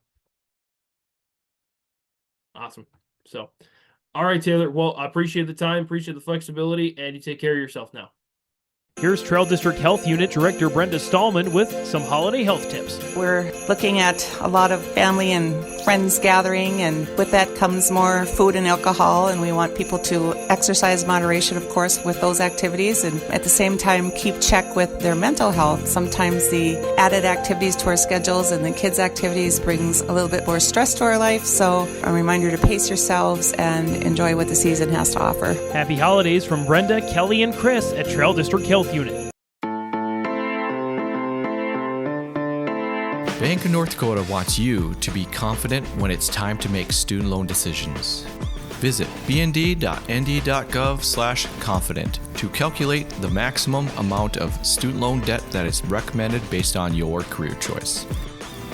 awesome. So, all right, Taylor. Well, I appreciate the time, appreciate the flexibility, and you take care of yourself now. Here's Trail District Health Unit Director Brenda Stallman with some holiday health tips. We're looking at a lot of family and friends gathering, and with that comes more food and alcohol, and we want people to exercise moderation, of course, with those activities, and at the same time keep check with their mental health. Sometimes the added activities to our schedules and the kids' activities brings a little bit more stress to our life, so a reminder to pace yourselves and enjoy what the season has to offer. Happy holidays from Brenda, Kelly, and Chris at Trail District Health Unit. Bank of North Dakota wants you to be confident when it's time to make student loan decisions. Visit bnd.nd.gov/confident to calculate the maximum amount of student loan debt that is recommended based on your career choice.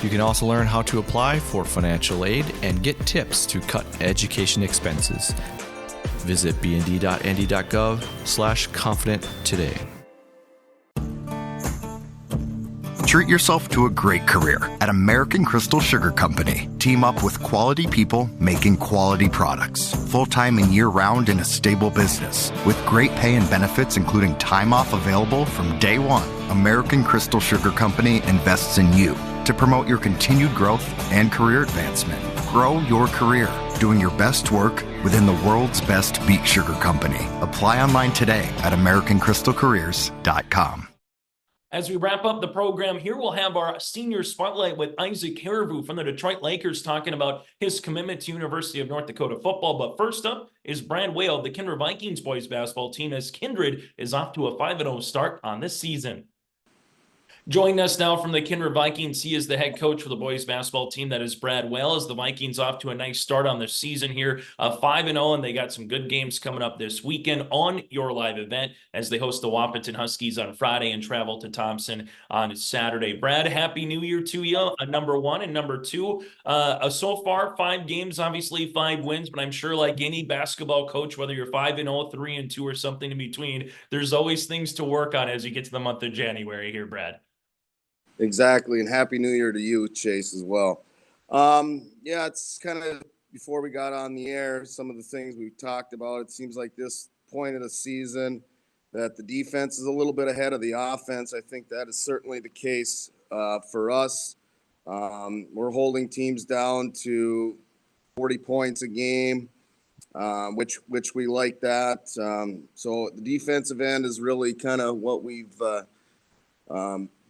You can also learn how to apply for financial aid and get tips to cut education expenses. Visit bnd.nd.gov/confident today. Treat yourself to a great career at American Crystal Sugar Company. Team up with quality people making quality products. Full-time and year-round in a stable business. With great pay and benefits, including time off available from day one. American Crystal Sugar Company invests in you to promote your continued growth and career advancement. Grow your career, doing your best work within the world's best beet sugar company. Apply online today at AmericanCrystalCareers.com. As we wrap up the program here, we'll have our senior spotlight with Isaac Cariveau from the Detroit Lakers talking about his commitment to University of North Dakota football. But first up is Brad Woehl, the Kindred Vikings boys basketball team, as Kindred is off to a 5-0 start on this season. Joining us now from the Kindred Vikings, he is the head coach for the boys basketball team. That is Brad Woehl. As the Vikings off to a nice start on the season here, 5-0, and they got some good games coming up this weekend on your live event as they host the Wahpeton Huskies on Friday and travel to Thompson on Saturday. Brad, Happy New Year to you, number one, and number two. So far, 5 games, obviously 5 wins, but I'm sure like any basketball coach, whether you're 5-0, 3-2, or something in between, there's always things to work on as you get to the month of January here, Brad. Exactly, and Happy New Year to you, Chase, as well. Yeah, it's kind of before we got on the air, some of the things we've talked about. It seems like this point of the season that the defense is a little bit ahead of the offense. I think that is certainly the case for us. We're holding teams down to 40 points a game, which we like that. So the defensive end is really kind of what we've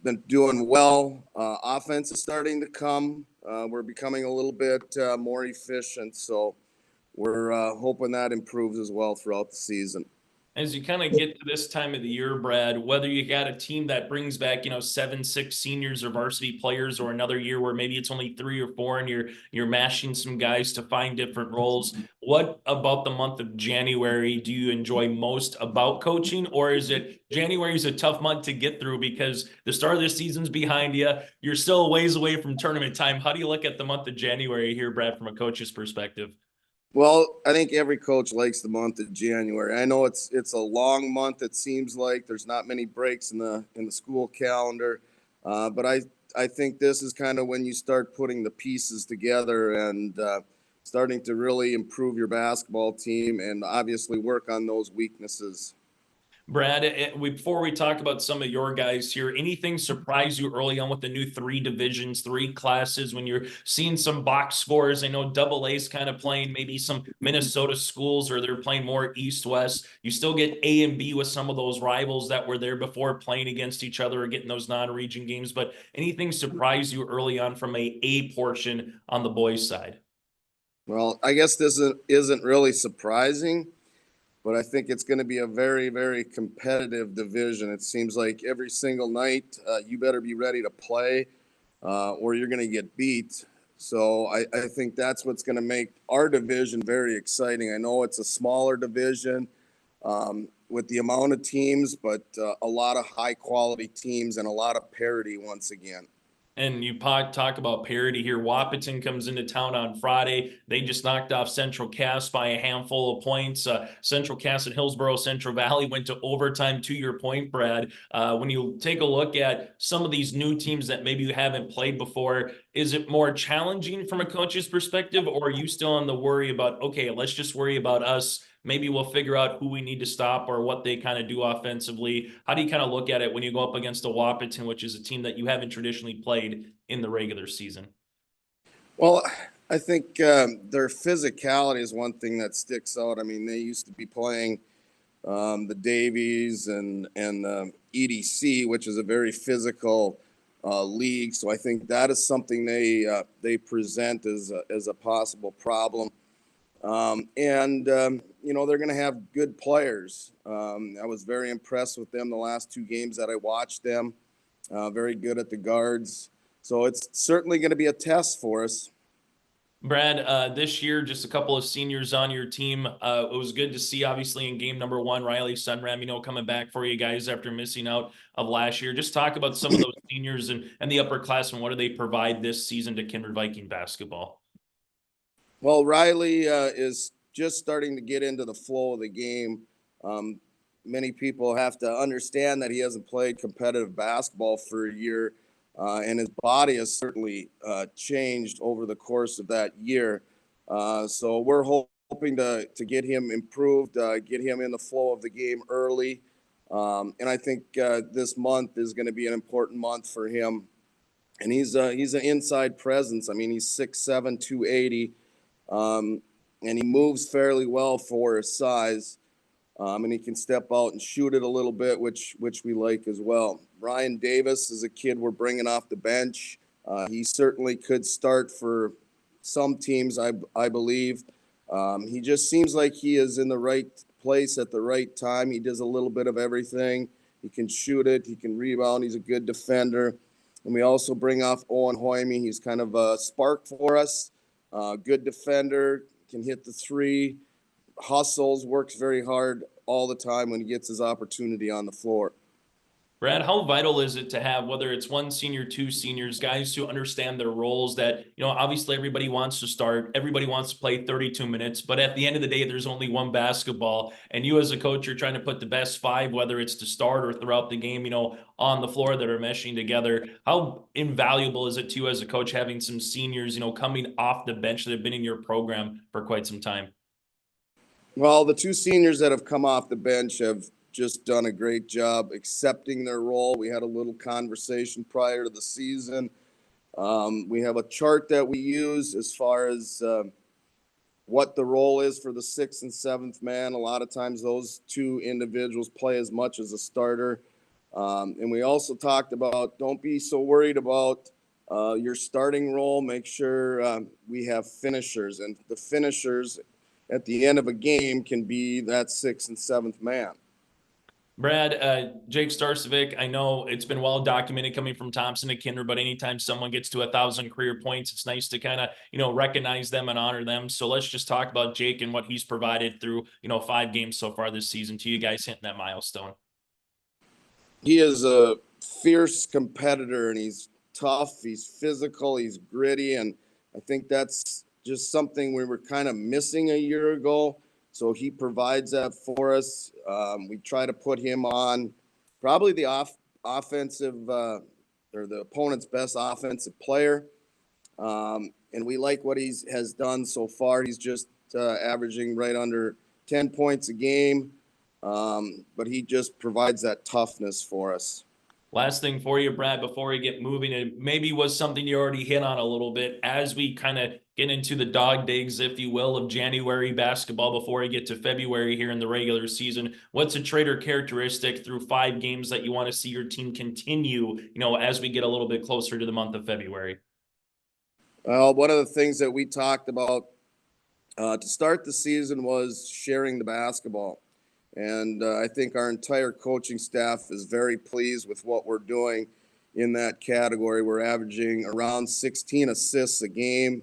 been doing well. Offense is starting to come. We're becoming a little bit more efficient, so we're hoping that improves as well throughout the season. As you kind of get to this time of the year, Brad, whether you got a team that brings back, 7, 6 seniors or varsity players, or another year where maybe it's only 3 or 4 and you're mashing some guys to find different roles, what about the month of January do you enjoy most about coaching? Or is it January is a tough month to get through because the start of the season's behind you, you're still a ways away from tournament time? How do you look at the month of January here, Brad, from a coach's perspective? Well, I think every coach likes the month of January. I know it's a long month. It seems like there's not many breaks in the school calendar, but I think this is kind of when you start putting the pieces together and starting to really improve your basketball team and obviously work on those weaknesses. Brad, before we talk about some of your guys here, anything surprise you early on with the new 3 divisions, 3 classes, when you're seeing some box scores? I know AA is kind of playing maybe some Minnesota schools, or they're playing more East-West. You still get A and B with some of those rivals that were there before playing against each other or getting those non-region games. But anything surprise you early on from a portion on the boys' side? Well, I guess this isn't really surprising, but I think it's going to be a very, very competitive division. It seems like every single night you better be ready to play or you're going to get beat. So I think that's what's going to make our division very exciting. I know it's a smaller division with the amount of teams, but a lot of high-quality teams and a lot of parity once again. And you talk about parity here. Wahpeton comes into town on Friday. They just knocked off Central Cass by a handful of points. Central Cass and Hillsborough Central Valley went to overtime, to your point, Brad. When you take a look at some of these new teams that maybe you haven't played before, is it more challenging from a coach's perspective, or are you still on the worry about, okay, let's just worry about us? Maybe we'll figure out who we need to stop or what they kind of do offensively. How do you kind of look at it when you go up against a Wahpeton, which is a team that you haven't traditionally played in the regular season? Well, I think their physicality is one thing that sticks out. I mean, they used to be playing the Davies and EDC, which is a very physical league. So I think that is something they present as a possible problem. They're going to have good players. I was very impressed with them the last 2 games that I watched them. Very good at the guards. So it's certainly going to be a test for us. Brad, this year, just a couple of seniors on your team. It was good to see, obviously, in game number 1, Riley Sunram, coming back for you guys after missing out of last year. Just talk about some of those seniors and the upperclassmen. What do they provide this season to Kindred Viking basketball? Well, Riley is just starting to get into the flow of the game. Many people have to understand that he hasn't played competitive basketball for a year, and his body has certainly changed over the course of that year. So we're hoping to get him improved, get him in the flow of the game early. And I think this month is going to be an important month for him. And he's an inside presence. I mean, he's 6'7", 280. And he moves fairly well for his size. and he can step out and shoot it a little bit, which we like as well. Ryan Davis is a kid we're bringing off the bench. He certainly could start for some teams, I believe. He just seems like he is in the right place at the right time. He does a little bit of everything. He can shoot it. He can rebound. He's a good defender. And we also bring off Owen Hoyme. He's kind of a spark for us. Good defender, can hit the three, hustles, works very hard all the time when he gets his opportunity on the floor. Brad, how vital is it to have, whether it's one senior, two seniors, guys who understand their roles that, obviously everybody wants to start, everybody wants to play 32 minutes, but at the end of the day, there's only one basketball. And you as a coach, you're trying to put the best five, whether it's to start or throughout the game, on the floor that are meshing together. How invaluable is it to you as a coach having some seniors, coming off the bench that have been in your program for quite some time? Well, the two seniors that have come off the bench have just done a great job accepting their role. We had a little conversation prior to the season. We have a chart that we use as far as what the role is for the sixth and seventh man. A lot of times those two individuals play as much as a starter. And we also talked about, don't be so worried about your starting role. Make sure we have finishers, and the finishers at the end of a game can be that sixth and seventh man. Brad, Jake Starcevic, I know it's been well documented coming from Thompson to Kindred, but anytime someone gets to 1,000 career points, it's nice to kind of, recognize them and honor them. So let's just talk about Jake and what he's provided through, 5 games so far this season to you guys hitting that milestone. He is a fierce competitor, and he's tough, he's physical, he's gritty, and I think that's just something we were kind of missing a year ago. So he provides that for us. We try to put him on probably the offensive or the opponent's best offensive player. And we like what he has done so far. He's just averaging right under 10 points a game. But he just provides that toughness for us. Last thing for you, Brad, before we get moving, it maybe was something you already hit on a little bit as we kind of get into the dog days, if you will, of January basketball before we get to February here in the regular season. What's a trait or characteristic through 5 games that you want to see your team continue, as we get a little bit closer to the month of February? Well, one of the things that we talked about to start the season was sharing the basketball. And I think our entire coaching staff is very pleased with what we're doing in that category. We're averaging around 16 assists a game.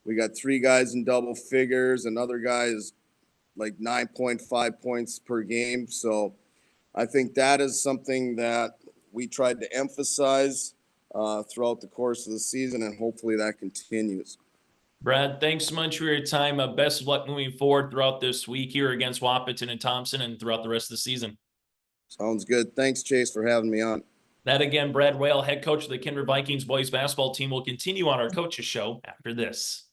We got 3 guys in double figures, another guy is like 9.5 points per game. So I think that is something that we tried to emphasize throughout the course of the season, and hopefully that continues. Brad, thanks so much for your time. Best of luck moving forward throughout this week here against Wahpeton and Thompson and throughout the rest of the season. Sounds good. Thanks, Chase, for having me on. That again, Brad Woehl, head coach of the Kindred Vikings boys basketball team, will continue on our coaches show after this.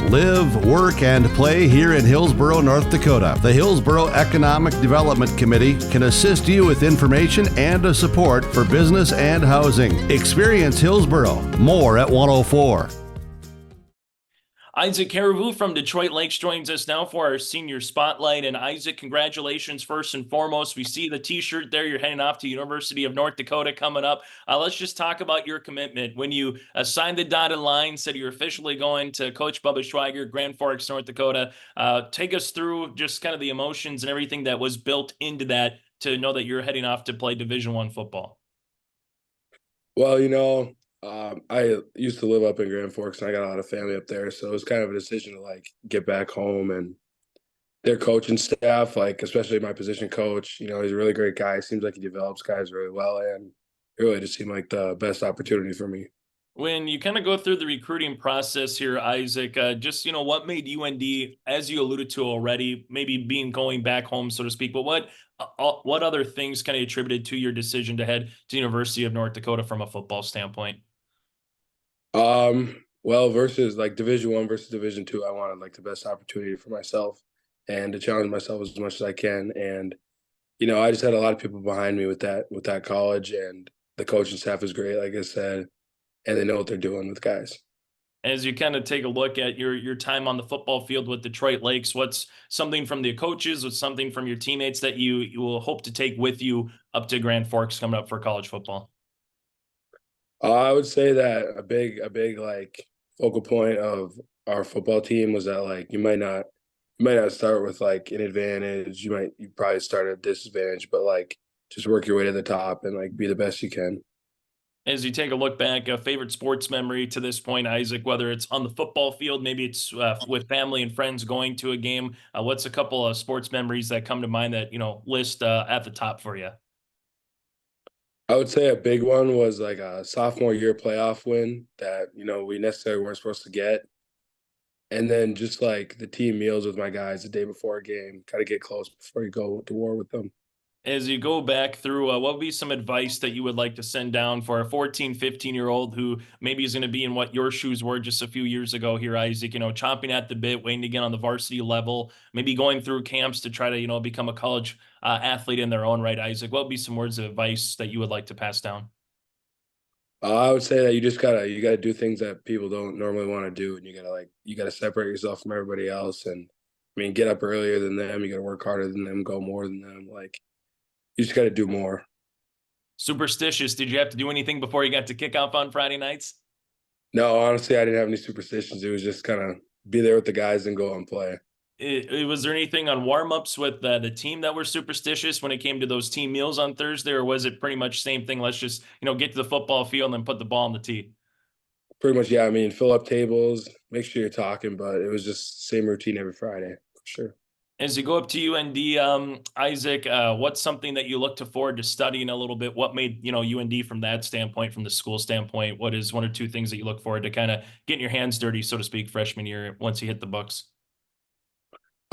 Live, work, and play here in Hillsborough, North Dakota. The Hillsborough Economic Development Committee can assist you with information and support for business and housing. Experience Hillsborough. More at 104. Isaac Cariveau from Detroit Lakes joins us now for our senior spotlight. And Isaac, congratulations first and foremost. We see the t-shirt there. You're heading off to University of North Dakota coming up. Let's just talk about your commitment. When you signed the dotted line, said you're officially going to Coach Bubba Schweiger, Grand Forks, North Dakota. Take us through just kind of the emotions and everything that was built into that to know that you're heading off to play Division I football. Well, I used to live up in Grand Forks, and I got a lot of family up there, so it was kind of a decision to get back home. And their coaching staff, especially my position coach, he's a really great guy. Seems like he develops guys really well, and it really just seemed like the best opportunity for me. When you kind of go through the recruiting process here, Isaac, what made UND, as you alluded to already, maybe going back home, so to speak, but what other things kind of attributed to your decision to head to University of North Dakota from a football standpoint? Well, versus Division I versus Division II, I wanted the best opportunity for myself and to challenge myself as much as I can. And, I just had a lot of people behind me with that college, and the coaching staff is great, like I said, and they know what they're doing with guys. As you kind of take a look at your time on the football field with Detroit Lakes, what's something from the coaches, what's something from your teammates that you will hope to take with you up to Grand Forks coming up for college football? I would say that a big like focal point of our football team was that like you might not start with like an advantage. You probably start at a disadvantage, but like just work your way to the top and like be the best you can. As you take a look back, a favorite sports memory to this point, Isaac, whether it's on the football field, maybe it's with family and friends going to a game. What's a couple of sports memories that come to mind that, list at the top for you? I would say a big one was like a sophomore year playoff win that, we necessarily weren't supposed to get. And then just like the team meals with my guys the day before a game, kind of get close before you go to war with them. As you go back through, what would be some advice that you would like to send down for a 14, 15-year-old who maybe is going to be in what your shoes were just a few years ago here, Isaac, chomping at the bit, waiting to get on the varsity level, maybe going through camps to try to, become a college athlete in their own right, Isaac? What would be some words of advice that you would like to pass down? I would say that you gotta do things that people don't normally want to do, and you gotta separate yourself from everybody else. And I mean, get up earlier than them. You gotta work harder than them, go more than them. Like you just gotta do more. Superstitious. Did you have to do anything before you got to kickoff on Friday nights? No, honestly, I didn't have any superstitions. It was just kind of be there with the guys and go and play. Was there anything on warm-ups with the team that were superstitious when it came to those team meals on Thursday, or was it pretty much same thing? Let's just, get to the football field and put the ball on the tee. Pretty much, yeah. I mean, fill up tables, make sure you're talking, but it was just same routine every Friday, for sure. As you go up to UND, Isaac, what's something that you look forward to studying a little bit? What made, UND from that standpoint, from the school standpoint? What is one or two things that you look forward to kind of getting your hands dirty, so to speak, freshman year once you hit the books?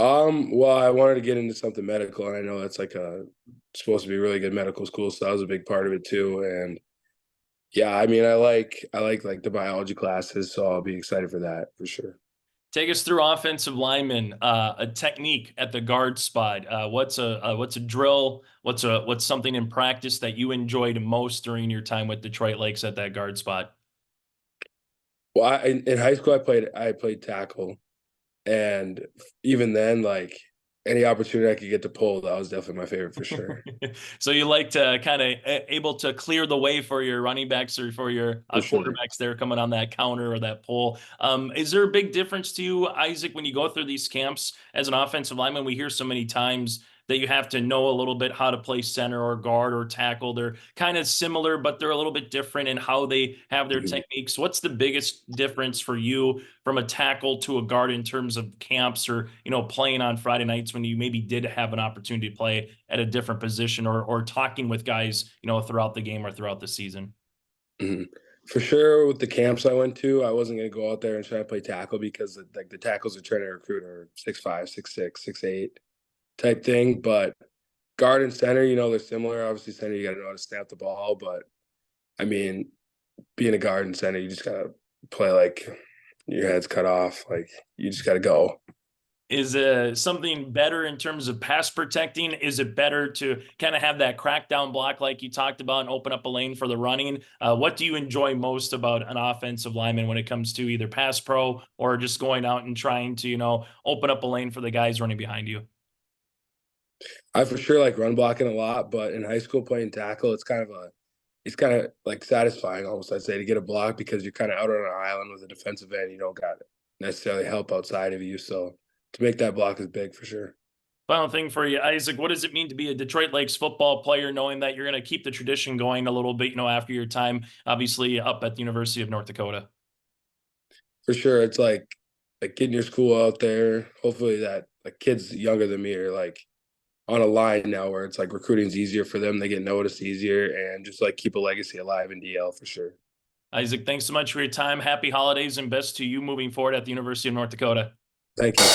Well, I wanted to get into something medical, and I know that's like supposed to be a really good medical school, so that was a big part of it too. And yeah, I mean, I like the biology classes, so I'll be excited for that for sure. Take us through offensive lineman, a technique at the guard spot. What's a drill? What's something in practice that you enjoyed most during your time with Detroit Lakes at that guard spot? Well, in high school, I played tackle. And even then, like any opportunity I could get to pull, that was definitely my favorite for sure. So you like to kind of able to clear the way for your running backs or for your quarterbacks there coming on that counter or that pull. Is there a big difference to you, Isaac, when you go through these camps as an offensive lineman? We hear so many times that you have to know a little bit how to play center or guard or tackle. They're kind of similar, but they're a little bit different in how they have their techniques. What's the biggest difference for you from a tackle to a guard in terms of camps or, playing on Friday nights when you maybe did have an opportunity to play at a different position or talking with guys, throughout the game or throughout the season? Mm-hmm. For sure, with the camps I went to, I wasn't going to go out there and try to play tackle because like the tackles are trying to recruit are 6'5", 6'6", 6'8". type thing, but guard and center, they're similar. Obviously, center, you got to know how to snap the ball, but I mean, being a guard and center, you just got to play like your head's cut off. Like you just got to go. Is something better in terms of pass protecting? Is it better to kind of have that crackdown block like you talked about and open up a lane for the running? What do you enjoy most about an offensive lineman when it comes to either pass pro or just going out and trying to, open up a lane for the guys running behind you? I for sure like run blocking a lot, but in high school playing tackle, it's kind of like satisfying almost, I'd say, to get a block because you're kind of out on an island with a defensive end. You don't got necessarily help outside of you. So to make that block is big for sure. Final thing for you, Isaac, what does it mean to be a Detroit Lakes football player, knowing that you're going to keep the tradition going a little bit, after your time, obviously up at the University of North Dakota? For sure. It's like getting your school out there. Hopefully that like kids younger than me are like on a line now where it's like recruiting's easier for them. They get noticed easier and just like keep a legacy alive in DL for sure. Isaac, thanks so much for your time. Happy holidays and best to you moving forward at the University of North Dakota. Thank you.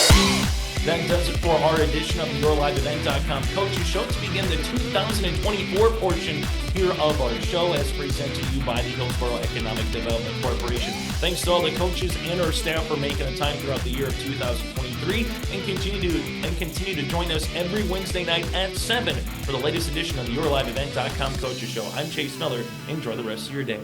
That does it for our edition of the YourLiveEvent.com Coaches Show to begin the 2024 portion here of our show as presented to you by the Hillsborough Economic Development Corporation. Thanks to all the coaches and our staff for making the time throughout the year of 2023 and continue to join us every Wednesday night at 7 for the latest edition of the YourLiveEvent.com Coaches Show. I'm Chase Miller. Enjoy the rest of your day.